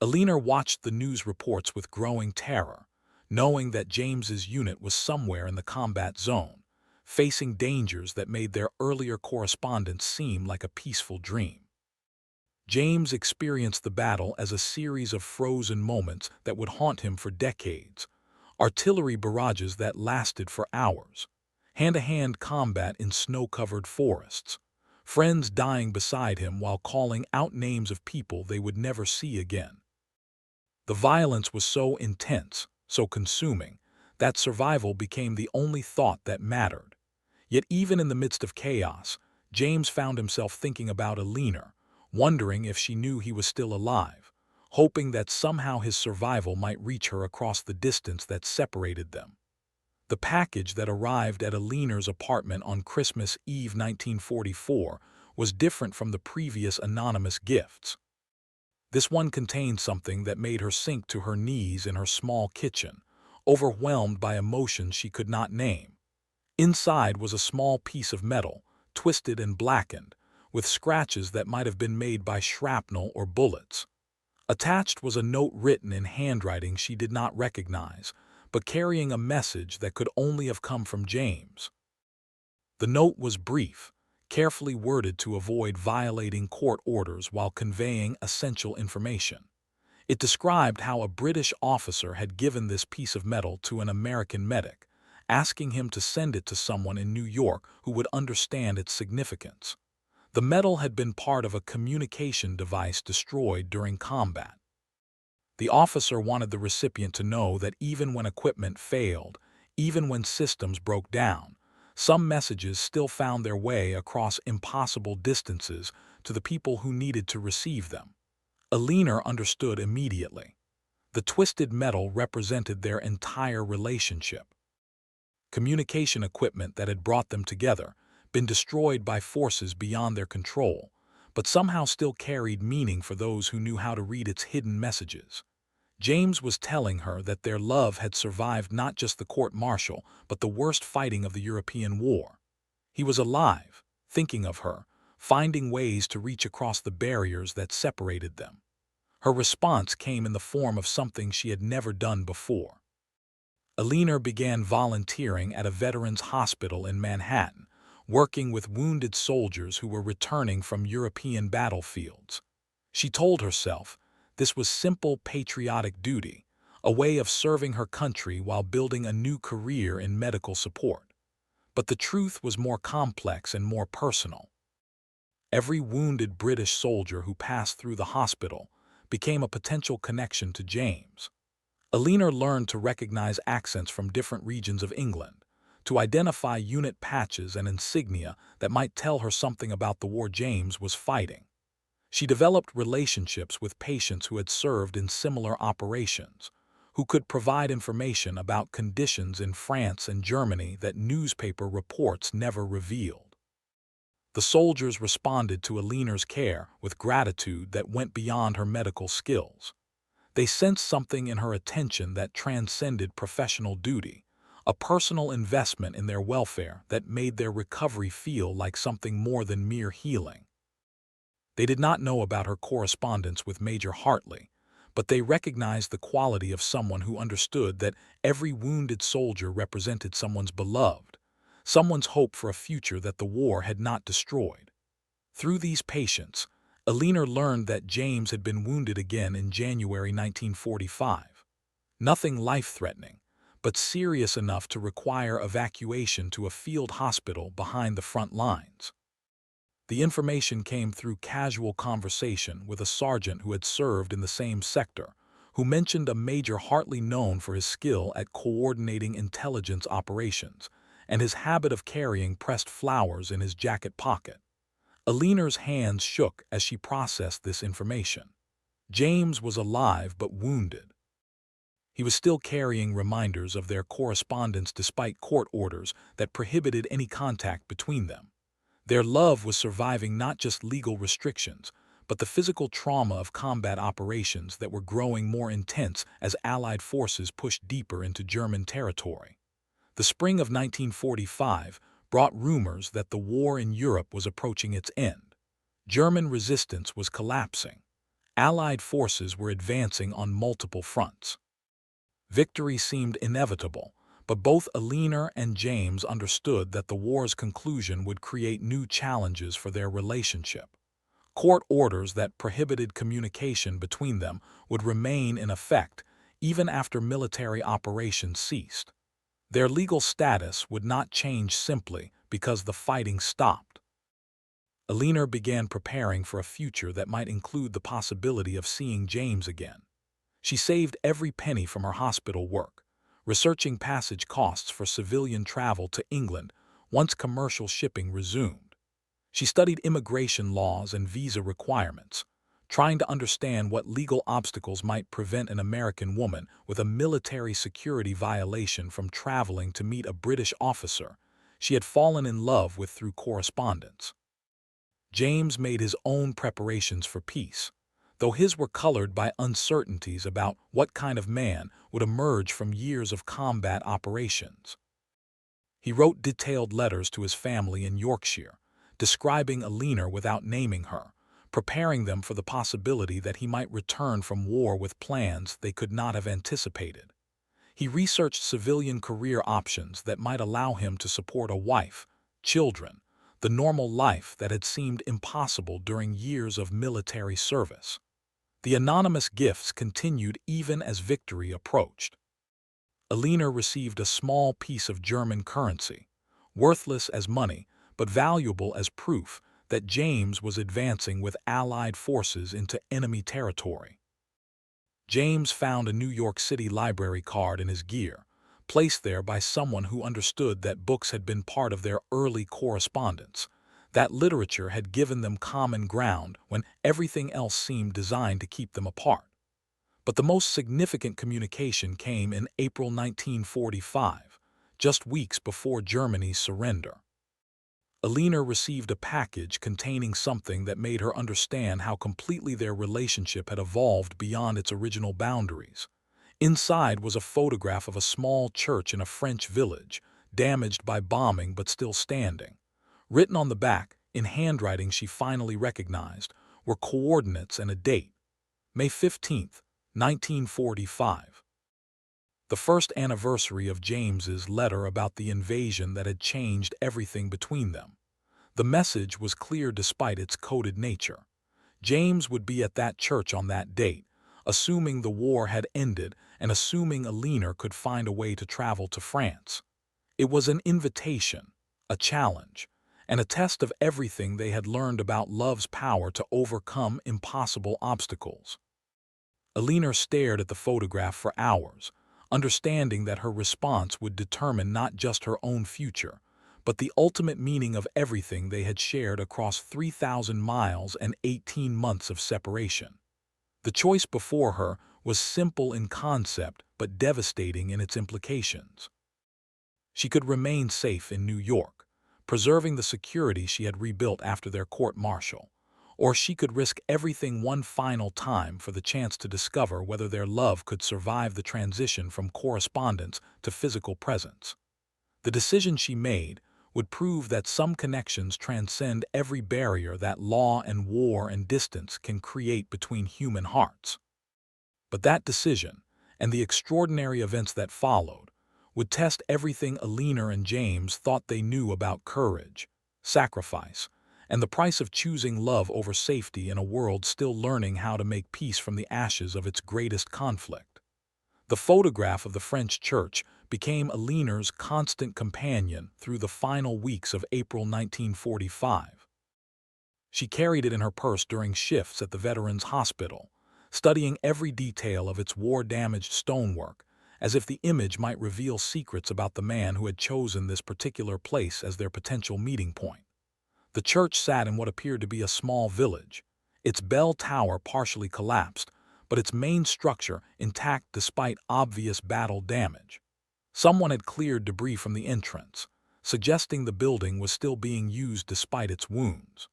Alina watched the news reports with growing terror, knowing that James's unit was somewhere in the combat zone, facing dangers that made their earlier correspondence seem like a peaceful dream. James experienced the battle as a series of frozen moments that would haunt him for decades, artillery barrages that lasted for hours, hand-to-hand combat in snow-covered forests, friends dying beside him while calling out names of people they would never see again. The violence was so intense, so consuming, that survival became the only thought that mattered. Yet even in the midst of chaos, James found himself thinking about Alina, wondering if she knew he was still alive, hoping that somehow his survival might reach her across the distance that separated them. The package that arrived at Alina's apartment on Christmas Eve 1944 was different from the previous anonymous gifts. This one contained something that made her sink to her knees in her small kitchen, overwhelmed by emotions she could not name. Inside was a small piece of metal, twisted and blackened, with scratches that might have been made by shrapnel or bullets. Attached was a note written in handwriting she did not recognize, but carrying a message that could only have come from James. The note was brief, carefully worded to avoid violating court orders while conveying essential information. It described how a British officer had given this piece of metal to an American medic, asking him to send it to someone in New York who would understand its significance. The metal had been part of a communication device destroyed during combat. The officer wanted the recipient to know that even when equipment failed, even when systems broke down, some messages still found their way across impossible distances to the people who needed to receive them. Alina understood immediately. The twisted metal represented their entire relationship. Communication equipment that had brought them together, been destroyed by forces beyond their control, but somehow still carried meaning for those who knew how to read its hidden messages. James was telling her that their love had survived not just the court-martial, but the worst fighting of the European war. He was alive, thinking of her, finding ways to reach across the barriers that separated them. Her response came in the form of something she had never done before. Alina began volunteering at a veterans hospital in Manhattan, working with wounded soldiers who were returning from European battlefields. She told herself this was simple patriotic duty, a way of serving her country while building a new career in medical support. But the truth was more complex and more personal. Every wounded British soldier who passed through the hospital became a potential connection to James. Alina learned to recognize accents from different regions of England, to identify unit patches and insignia that might tell her something about the war James was fighting. She developed relationships with patients who had served in similar operations, who could provide information about conditions in France and Germany that newspaper reports never revealed. The soldiers responded to Alina's care with gratitude that went beyond her medical skills. They sensed something in her attention that transcended professional duty, a personal investment in their welfare that made their recovery feel like something more than mere healing. They did not know about her correspondence with Major Hartley, but they recognized the quality of someone who understood that every wounded soldier represented someone's beloved, someone's hope for a future that the war had not destroyed. Through these patients, Alina learned that James had been wounded again in January 1945. Nothing life-threatening, but serious enough to require evacuation to a field hospital behind the front lines. The information came through casual conversation with a sergeant who had served in the same sector, who mentioned a Major Hartley known for his skill at coordinating intelligence operations and his habit of carrying pressed flowers in his jacket pocket. Alina's hands shook as she processed this information. James was alive but wounded. He was still carrying reminders of their correspondence despite court orders that prohibited any contact between them. Their love was surviving not just legal restrictions, but the physical trauma of combat operations that were growing more intense as Allied forces pushed deeper into German territory. The spring of 1945 brought rumors that the war in Europe was approaching its end. German resistance was collapsing. Allied forces were advancing on multiple fronts. Victory seemed inevitable, but both Alina and James understood that the war's conclusion would create new challenges for their relationship. Court orders that prohibited communication between them would remain in effect even after military operations ceased. Their legal status would not change simply because the fighting stopped. Alina began preparing for a future that might include the possibility of seeing James again. She saved every penny from her hospital work, researching passage costs for civilian travel to England once commercial shipping resumed. She studied immigration laws and visa requirements, trying to understand what legal obstacles might prevent an American woman with a military security violation from traveling to meet a British officer she had fallen in love with through correspondence. James made his own preparations for peace, though his were colored by uncertainties about what kind of man would emerge from years of combat operations. He wrote detailed letters to his family in Yorkshire, describing Alina without naming her, preparing them for the possibility that he might return from war with plans they could not have anticipated. He researched civilian career options that might allow him to support a wife, children, the normal life that had seemed impossible during years of military service. The anonymous gifts continued even as victory approached. Alina received a small piece of German currency, worthless as money, but valuable as proof that James was advancing with Allied forces into enemy territory. James found a New York City library card in his gear, placed there by someone who understood that books had been part of their early correspondence, that literature had given them common ground when everything else seemed designed to keep them apart. But the most significant communication came in April 1945, just weeks before Germany's surrender. Alina received a package containing something that made her understand how completely their relationship had evolved beyond its original boundaries. Inside was a photograph of a small church in a French village, damaged by bombing but still standing. Written on the back, in handwriting she finally recognized, were coordinates and a date: May 15, 1945. The first anniversary of James's letter about the invasion that had changed everything between them. The message was clear despite its coded nature. James would be at that church on that date, assuming the war had ended and assuming Alina could find a way to travel to France. It was an invitation, a challenge, and a test of everything they had learned about love's power to overcome impossible obstacles. Alina stared at the photograph for hours, understanding that her response would determine not just her own future, but the ultimate meaning of everything they had shared across 3,000 miles and 18 months of separation. The choice before her was simple in concept but devastating in its implications. She could remain safe in New York, preserving the security she had rebuilt after their court-martial, or she could risk everything one final time for the chance to discover whether their love could survive the transition from correspondence to physical presence. The decision she made would prove that some connections transcend every barrier that law and war and distance can create between human hearts. But that decision, and the extraordinary events that followed, would test everything Alina and James thought they knew about courage, sacrifice, and the price of choosing love over safety in a world still learning how to make peace from the ashes of its greatest conflict. The photograph of the French church became Alina's constant companion through the final weeks of April 1945. She carried it in her purse during shifts at the Veterans Hospital, studying every detail of its war-damaged stonework, as if the image might reveal secrets about the man who had chosen this particular place as their potential meeting point. The church sat in what appeared to be a small village, its bell tower partially collapsed, but its main structure intact despite obvious battle damage. Someone had cleared debris from the entrance, suggesting the building was still being used despite its wounds.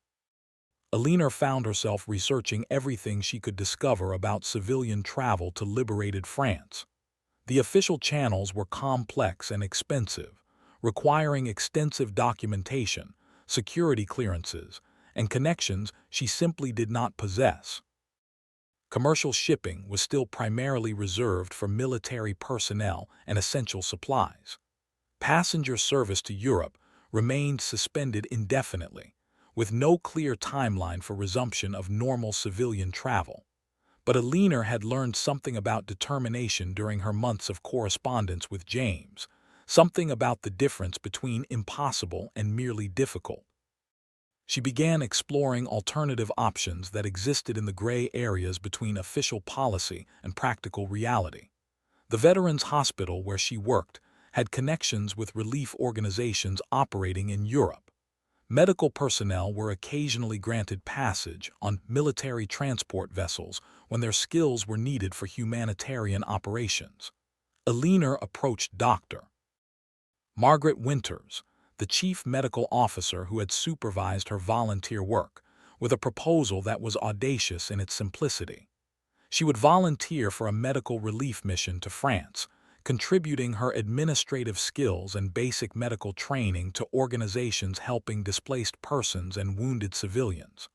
Alina found herself researching everything she could discover about civilian travel to liberated France. The official channels were complex and expensive, requiring extensive documentation, security clearances, and connections she simply did not possess. Commercial shipping was still primarily reserved for military personnel and essential supplies. Passenger service to Europe remained suspended indefinitely, with no clear timeline for resumption of normal civilian travel. But Alina had learned something about determination during her months of correspondence with James, something about the difference between impossible and merely difficult. She began exploring alternative options that existed in the gray areas between official policy and practical reality. The Veterans Hospital where she worked had connections with relief organizations operating in Europe. Medical personnel were occasionally granted passage on military transport vessels when their skills were needed for humanitarian operations. Alina approached Dr. Margaret Winters, the chief medical officer who had supervised her volunteer work, with a proposal that was audacious in its simplicity. She would volunteer for a medical relief mission to France, contributing her administrative skills and basic medical training to organizations helping displaced persons and wounded civilians.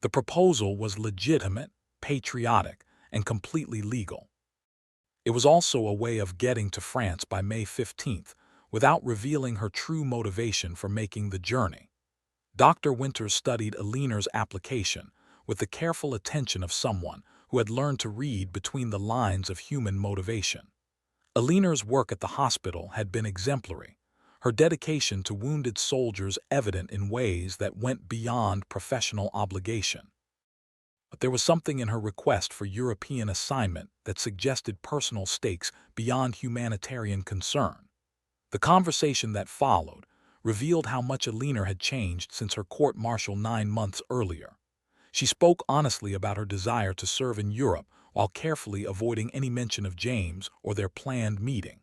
The proposal was legitimate, patriotic, and completely legal. It was also a way of getting to France by May 15th without revealing her true motivation for making the journey. Dr. Winters studied Alina's application with the careful attention of someone who had learned to read between the lines of human motivation. Alina's work at the hospital had been exemplary, her dedication to wounded soldiers evident in ways that went beyond professional obligation. But there was something in her request for European assignment that suggested personal stakes beyond humanitarian concern. The conversation that followed revealed how much Alina had changed since her court-martial 9 months earlier. She spoke honestly about her desire to serve in Europe while carefully avoiding any mention of James or their planned meeting.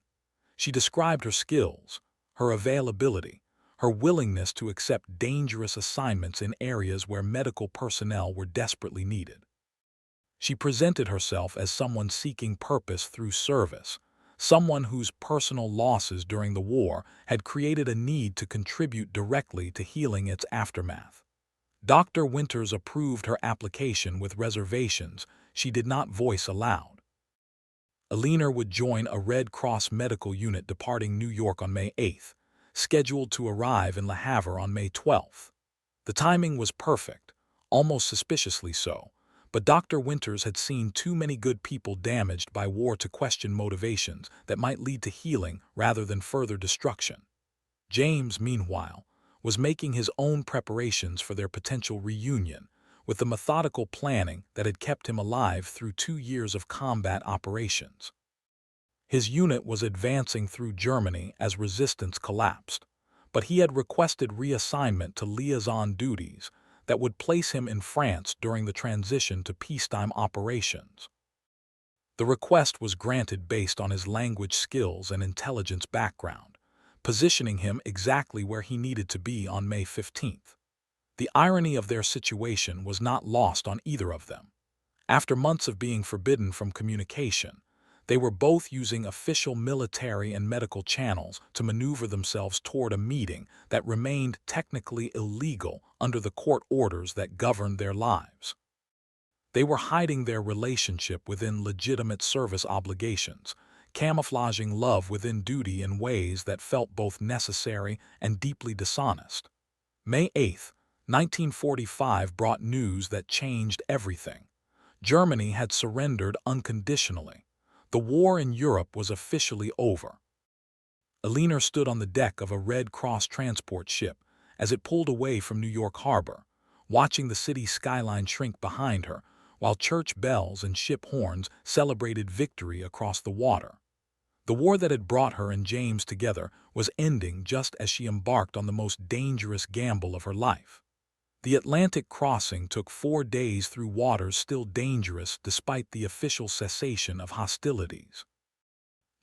She described her skills, her availability, her willingness to accept dangerous assignments in areas where medical personnel were desperately needed. She presented herself as someone seeking purpose through service, someone whose personal losses during the war had created a need to contribute directly to healing its aftermath. Dr. Winters approved her application with reservations she did not voice aloud. Alina would join a Red Cross medical unit departing New York on May 8th, scheduled to arrive in Le Havre on May 12th. The timing was perfect, almost suspiciously so, but Dr. Winters had seen too many good people damaged by war to question motivations that might lead to healing rather than further destruction. James, meanwhile, was making his own preparations for their potential reunion, with the methodical planning that had kept him alive through 2 years of combat operations. His unit was advancing through Germany as resistance collapsed, but he had requested reassignment to liaison duties that would place him in France during the transition to peacetime operations. The request was granted based on his language skills and intelligence background, positioning him exactly where he needed to be on May 15th. The irony of their situation was not lost on either of them. After months of being forbidden from communication, they were both using official military and medical channels to maneuver themselves toward a meeting that remained technically illegal under the court orders that governed their lives. They were hiding their relationship within legitimate service obligations, camouflaging love within duty in ways that felt both necessary and deeply dishonest. May 8, 1945 brought news that changed everything. Germany had surrendered unconditionally. The war in Europe was officially over. Alina stood on the deck of a Red Cross transport ship as it pulled away from New York Harbor, watching the city skyline shrink behind her while church bells and ship horns celebrated victory across the water. The war that had brought her and James together was ending just as she embarked on the most dangerous gamble of her life. The Atlantic crossing took 4 days through waters still dangerous despite the official cessation of hostilities.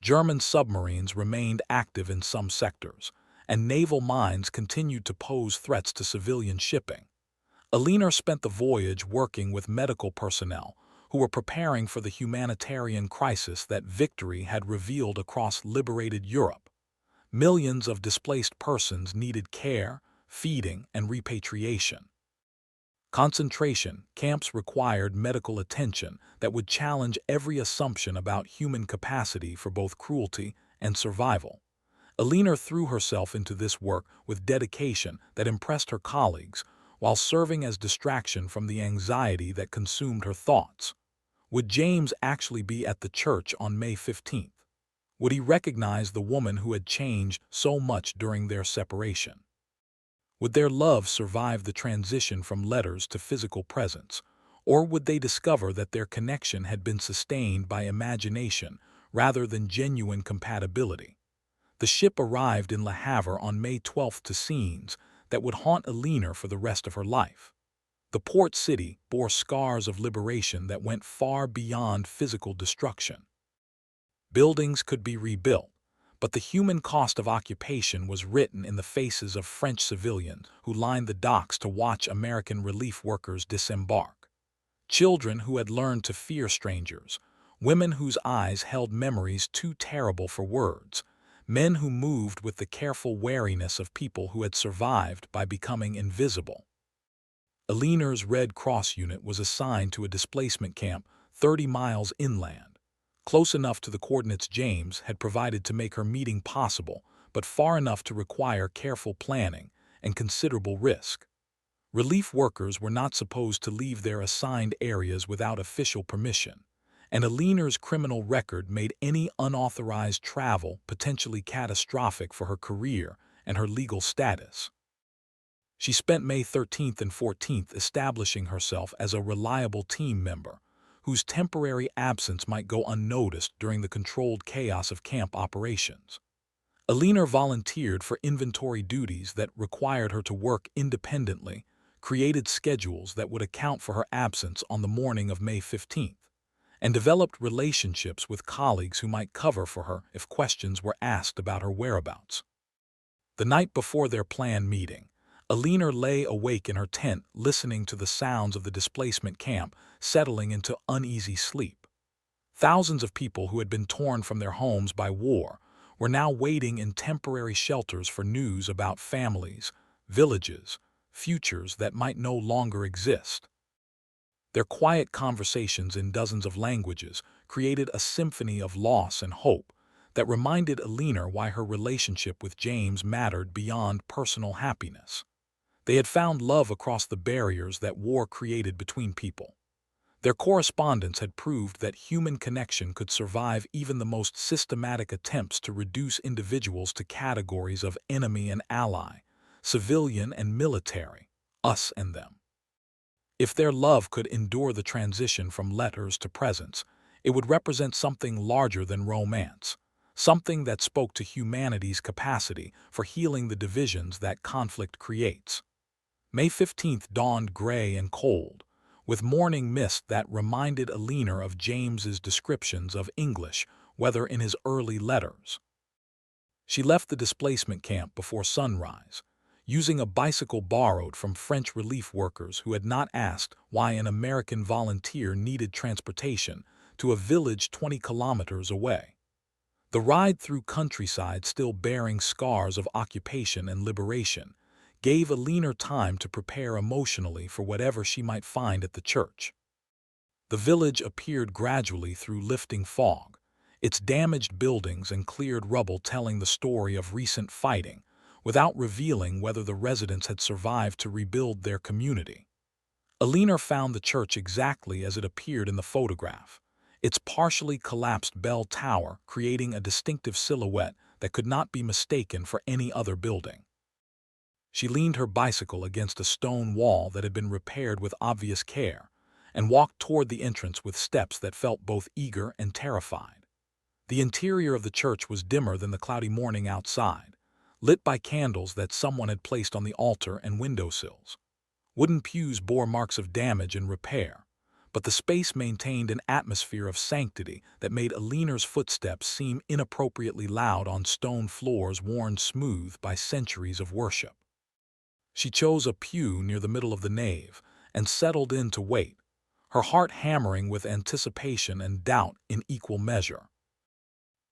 German submarines remained active in some sectors, and naval mines continued to pose threats to civilian shipping. Alina spent the voyage working with medical personnel who were preparing for the humanitarian crisis that victory had revealed across liberated Europe. Millions of displaced persons needed care, feeding, and repatriation. Concentration camps required medical attention that would challenge every assumption about human capacity for both cruelty and survival. Alina threw herself into this work with dedication that impressed her colleagues, while serving as distraction from the anxiety that consumed her thoughts. Would James actually be at the church on May 15th? Would he recognize the woman who had changed so much during their separation? Would their love survive the transition from letters to physical presence, or would they discover that their connection had been sustained by imagination rather than genuine compatibility? The ship arrived in Le Havre on May 12th to scenes that would haunt Alina for the rest of her life. The port city bore scars of liberation that went far beyond physical destruction. Buildings could be rebuilt, but the human cost of occupation was written in the faces of French civilians who lined the docks to watch American relief workers disembark. Children who had learned to fear strangers, women whose eyes held memories too terrible for words, men who moved with the careful wariness of people who had survived by becoming invisible. Aliner's Red Cross unit was assigned to a displacement camp 30 miles inland, close enough to the coordinates James had provided to make her meeting possible, but far enough to require careful planning and considerable risk. Relief workers were not supposed to leave their assigned areas without official permission, and Aliner's criminal record made any unauthorized travel potentially catastrophic for her career and her legal status. She spent May 13th and 14th establishing herself as a reliable team member, whose temporary absence might go unnoticed during the controlled chaos of camp operations. Aliner volunteered for inventory duties that required her to work independently, created schedules that would account for her absence on the morning of May 15th, and developed relationships with colleagues who might cover for her if questions were asked about her whereabouts. The night before their planned meeting, Aliner lay awake in her tent listening to the sounds of the displacement camp settling into uneasy sleep. Thousands of people who had been torn from their homes by war were now waiting in temporary shelters for news about families, villages, futures that might no longer exist. Their quiet conversations in dozens of languages created a symphony of loss and hope that reminded Aliner why her relationship with James mattered beyond personal happiness. They had found love across the barriers that war created between people. Their correspondence had proved that human connection could survive even the most systematic attempts to reduce individuals to categories of enemy and ally, civilian and military, us and them. If their love could endure the transition from letters to presence, it would represent something larger than romance, something that spoke to humanity's capacity for healing the divisions that conflict creates. May 15th dawned gray and cold, with morning mist that reminded Aliner of James's descriptions of English weather in his early letters. She left the displacement camp before sunrise, using a bicycle borrowed from French relief workers who had not asked why an American volunteer needed transportation to a village 20 kilometers away. The ride through countryside still bearing scars of occupation and liberation gave Aliner time to prepare emotionally for whatever she might find at the church. The village appeared gradually through lifting fog, its damaged buildings and cleared rubble telling the story of recent fighting, without revealing whether the residents had survived to rebuild their community. Aliner found the church exactly as it appeared in the photograph, its partially collapsed bell tower creating a distinctive silhouette that could not be mistaken for any other building. She leaned her bicycle against a stone wall that had been repaired with obvious care, and walked toward the entrance with steps that felt both eager and terrified. The interior of the church was dimmer than the cloudy morning outside, lit by candles that someone had placed on the altar and windowsills. Wooden pews bore marks of damage and repair, but the space maintained an atmosphere of sanctity that made Aliner's footsteps seem inappropriately loud on stone floors worn smooth by centuries of worship. She chose a pew near the middle of the nave and settled in to wait, her heart hammering with anticipation and doubt in equal measure.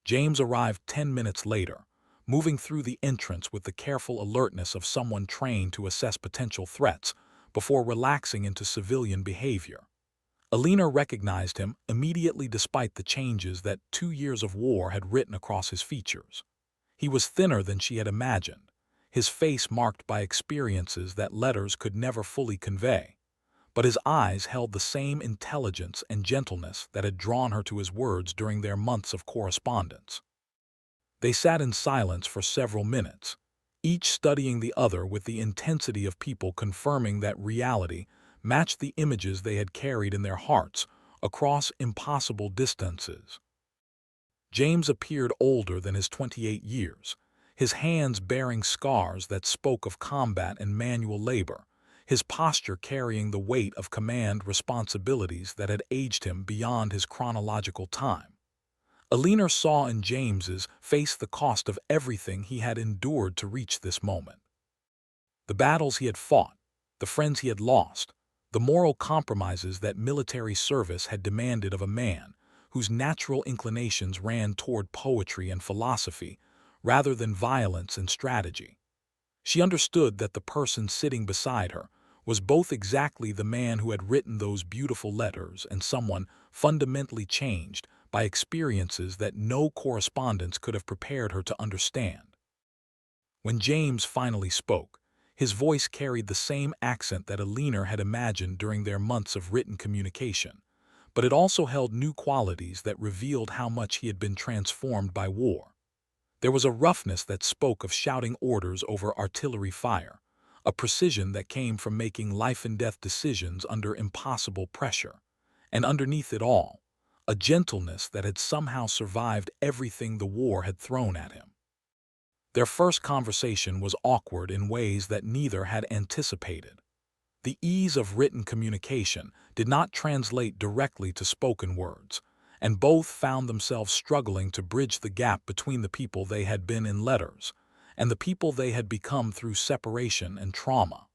James arrived 10 minutes later, moving through the entrance with the careful alertness of someone trained to assess potential threats before relaxing into civilian behavior. Aliner recognized him immediately despite the changes that 2 years of war had written across his features. He was thinner than she had imagined, his face marked by experiences that letters could never fully convey, but his eyes held the same intelligence and gentleness that had drawn her to his words during their months of correspondence. They sat in silence for several minutes, each studying the other with the intensity of people confirming that reality matched the images they had carried in their hearts across impossible distances. James appeared older than his 28 years, his hands bearing scars that spoke of combat and manual labor, his posture carrying the weight of command responsibilities that had aged him beyond his chronological time. Aliner saw in James's face the cost of everything he had endured to reach this moment. The battles he had fought, the friends he had lost, the moral compromises that military service had demanded of a man whose natural inclinations ran toward poetry and philosophy rather than violence and strategy. She understood that the person sitting beside her was both exactly the man who had written those beautiful letters and someone fundamentally changed by experiences that no correspondence could have prepared her to understand. When James finally spoke, his voice carried the same accent that Alina had imagined during their months of written communication, but it also held new qualities that revealed how much he had been transformed by war. There was a roughness that spoke of shouting orders over artillery fire, a precision that came from making life-and-death decisions under impossible pressure, and underneath it all, a gentleness that had somehow survived everything the war had thrown at him. Their first conversation was awkward in ways that neither had anticipated. The ease of written communication did not translate directly to spoken words, and both found themselves struggling to bridge the gap between the people they had been in letters and the people they had become through separation and trauma.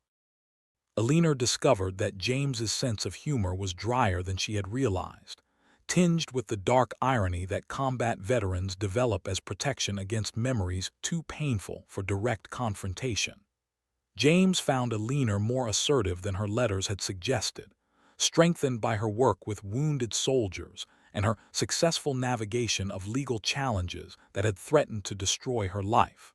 Alina discovered that James's sense of humor was drier than she had realized, tinged with the dark irony that combat veterans develop as protection against memories too painful for direct confrontation. James found Alina more assertive than her letters had suggested, strengthened by her work with wounded soldiers and her successful navigation of legal challenges that had threatened to destroy her life.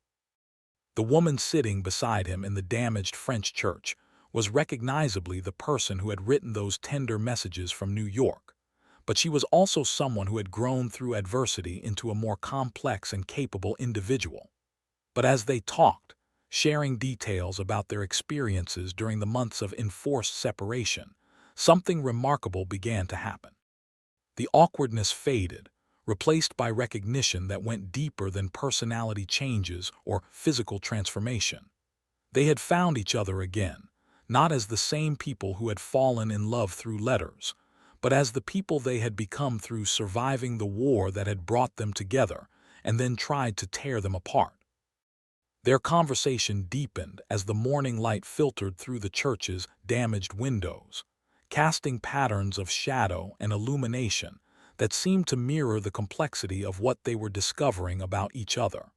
The woman sitting beside him in the damaged French church was recognizably the person who had written those tender messages from New York, but she was also someone who had grown through adversity into a more complex and capable individual. But as they talked, sharing details about their experiences during the months of enforced separation, something remarkable began to happen. The awkwardness faded, replaced by recognition that went deeper than personality changes or physical transformation. They had found each other again, not as the same people who had fallen in love through letters, but as the people they had become through surviving the war that had brought them together and then tried to tear them apart. Their conversation deepened as the morning light filtered through the church's damaged windows, casting patterns of shadow and illumination that seemed to mirror the complexity of what they were discovering about each other.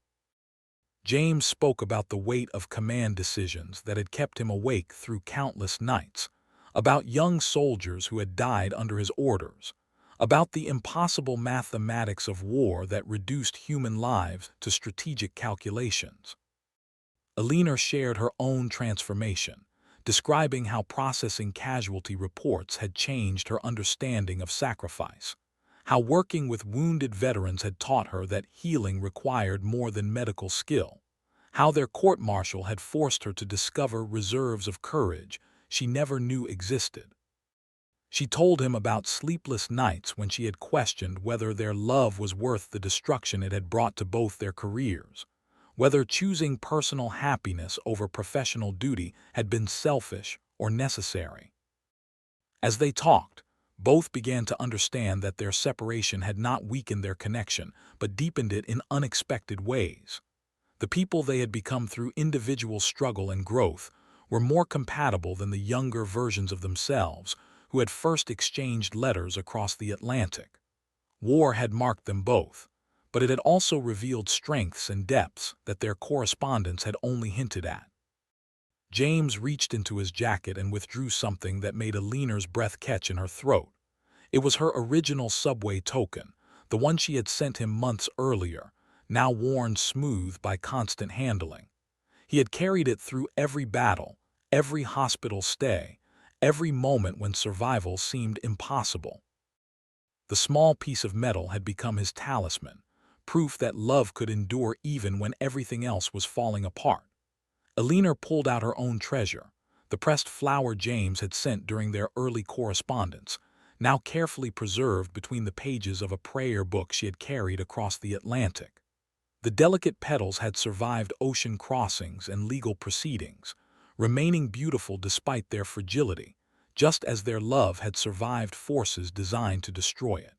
James spoke about the weight of command decisions that had kept him awake through countless nights, about young soldiers who had died under his orders, about the impossible mathematics of war that reduced human lives to strategic calculations. Alina shared her own transformation, describing how processing casualty reports had changed her understanding of sacrifice, how working with wounded veterans had taught her that healing required more than medical skill, how their court-martial had forced her to discover reserves of courage she never knew existed. She told him about sleepless nights when she had questioned whether their love was worth the destruction it had brought to both their careers, whether choosing personal happiness over professional duty had been selfish or necessary. As they talked, both began to understand that their separation had not weakened their connection, but deepened it in unexpected ways. The people they had become through individual struggle and growth were more compatible than the younger versions of themselves who had first exchanged letters across the Atlantic. War had marked them both, but it had also revealed strengths and depths that their correspondence had only hinted at. James reached into his jacket and withdrew something that made Alina's breath catch in her throat. It was her original subway token, the one she had sent him months earlier, now worn smooth by constant handling. He had carried it through every battle, every hospital stay, every moment when survival seemed impossible. The small piece of metal had become his talisman, proof that love could endure even when everything else was falling apart. Alina pulled out her own treasure, the pressed flower James had sent during their early correspondence, now carefully preserved between the pages of a prayer book she had carried across the Atlantic. The delicate petals had survived ocean crossings and legal proceedings, remaining beautiful despite their fragility, just as their love had survived forces designed to destroy it.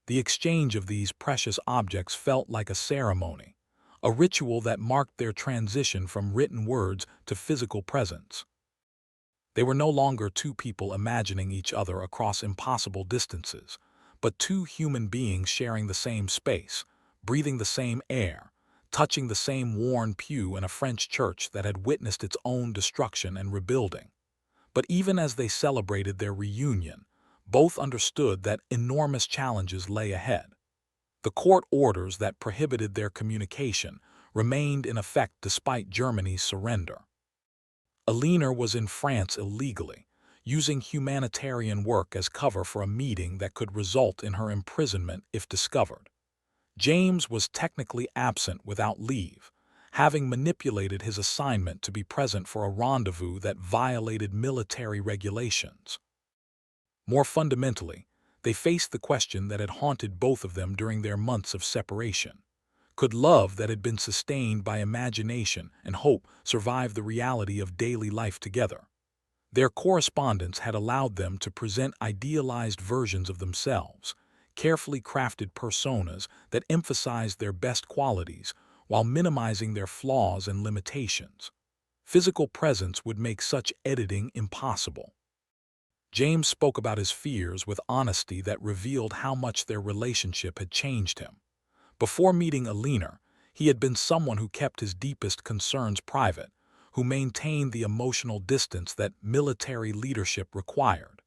The exchange of these precious objects felt like a ceremony, a ritual that marked their transition from written words to physical presence. They were no longer two people imagining each other across impossible distances, but two human beings sharing the same space, breathing the same air, touching the same worn pew in a French church that had witnessed its own destruction and rebuilding. But even as they celebrated their reunion, both understood that enormous challenges lay ahead. The court orders that prohibited their communication remained in effect despite Germany's surrender. Alina was in France illegally, using humanitarian work as cover for a meeting that could result in her imprisonment if discovered. James was technically absent without leave, having manipulated his assignment to be present for a rendezvous that violated military regulations. More fundamentally, they faced the question that had haunted both of them during their months of separation. Could love that had been sustained by imagination and hope survive the reality of daily life together? Their correspondence had allowed them to present idealized versions of themselves, carefully crafted personas that emphasized their best qualities while minimizing their flaws and limitations. Physical presence would make such editing impossible. James spoke about his fears with honesty that revealed how much their relationship had changed him. Before meeting Alina, he had been someone who kept his deepest concerns private, who maintained the emotional distance that military leadership required.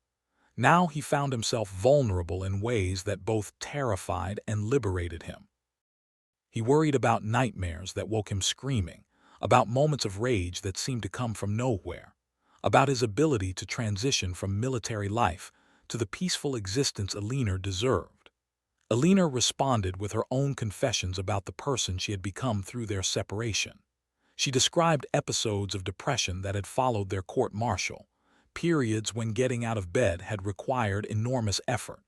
Now he found himself vulnerable in ways that both terrified and liberated him. He worried about nightmares that woke him screaming, about moments of rage that seemed to come from nowhere, about his ability to transition from military life to the peaceful existence Alina deserved. Alina responded with her own confessions about the person she had become through their separation. She described episodes of depression that had followed their court-martial, periods when getting out of bed had required enormous effort,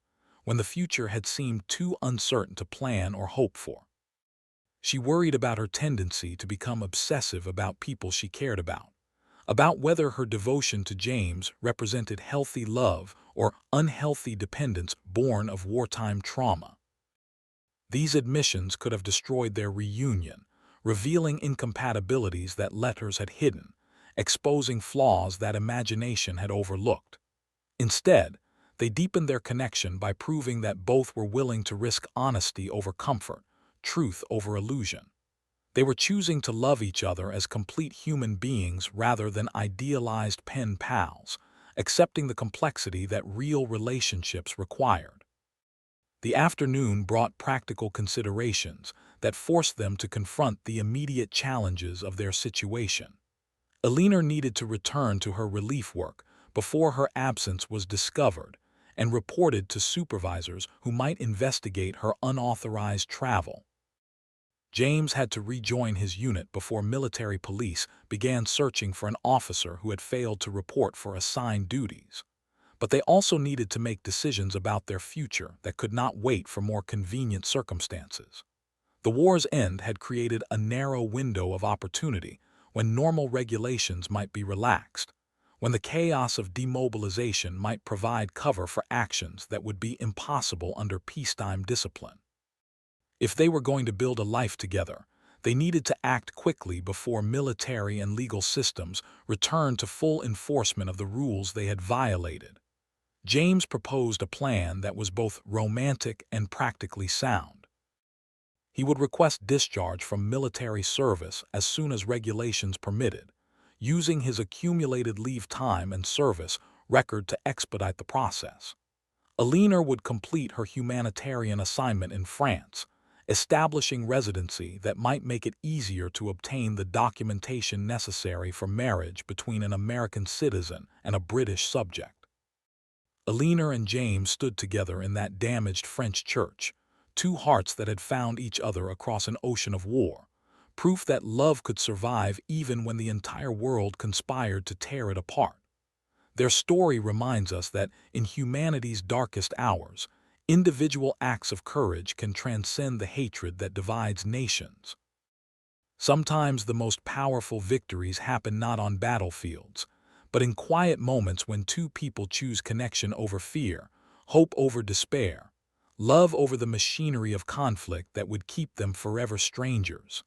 when the future had seemed too uncertain to plan or hope for. She worried about her tendency to become obsessive about people she cared about whether her devotion to James represented healthy love or unhealthy dependence born of wartime trauma. These admissions could have destroyed their reunion, revealing incompatibilities that letters had hidden, exposing flaws that imagination had overlooked. Instead, they deepened their connection by proving that both were willing to risk honesty over comfort, truth over illusion. They were choosing to love each other as complete human beings rather than idealized pen pals, accepting the complexity that real relationships required. The afternoon brought practical considerations that forced them to confront the immediate challenges of their situation. Alina needed to return to her relief work before her absence was discovered and reported to supervisors who might investigate her unauthorized travel. James had to rejoin his unit before military police began searching for an officer who had failed to report for assigned duties. But they also needed to make decisions about their future that could not wait for more convenient circumstances. The war's end had created a narrow window of opportunity when normal regulations might be relaxed, when the chaos of demobilization might provide cover for actions that would be impossible under peacetime discipline. If they were going to build a life together, they needed to act quickly before military and legal systems returned to full enforcement of the rules they had violated. James proposed a plan that was both romantic and practically sound. He would request discharge from military service as soon as regulations permitted, using his accumulated leave time and service record to expedite the process. Alina would complete her humanitarian assignment in France, establishing residency that might make it easier to obtain the documentation necessary for marriage between an American citizen and a British subject. Alina and James stood together in that damaged French church, two hearts that had found each other across an ocean of war, proof that love could survive even when the entire world conspired to tear it apart. Their story reminds us that in humanity's darkest hours, individual acts of courage can transcend the hatred that divides nations. Sometimes the most powerful victories happen not on battlefields, but in quiet moments when two people choose connection over fear, hope over despair, love over the machinery of conflict that would keep them forever strangers.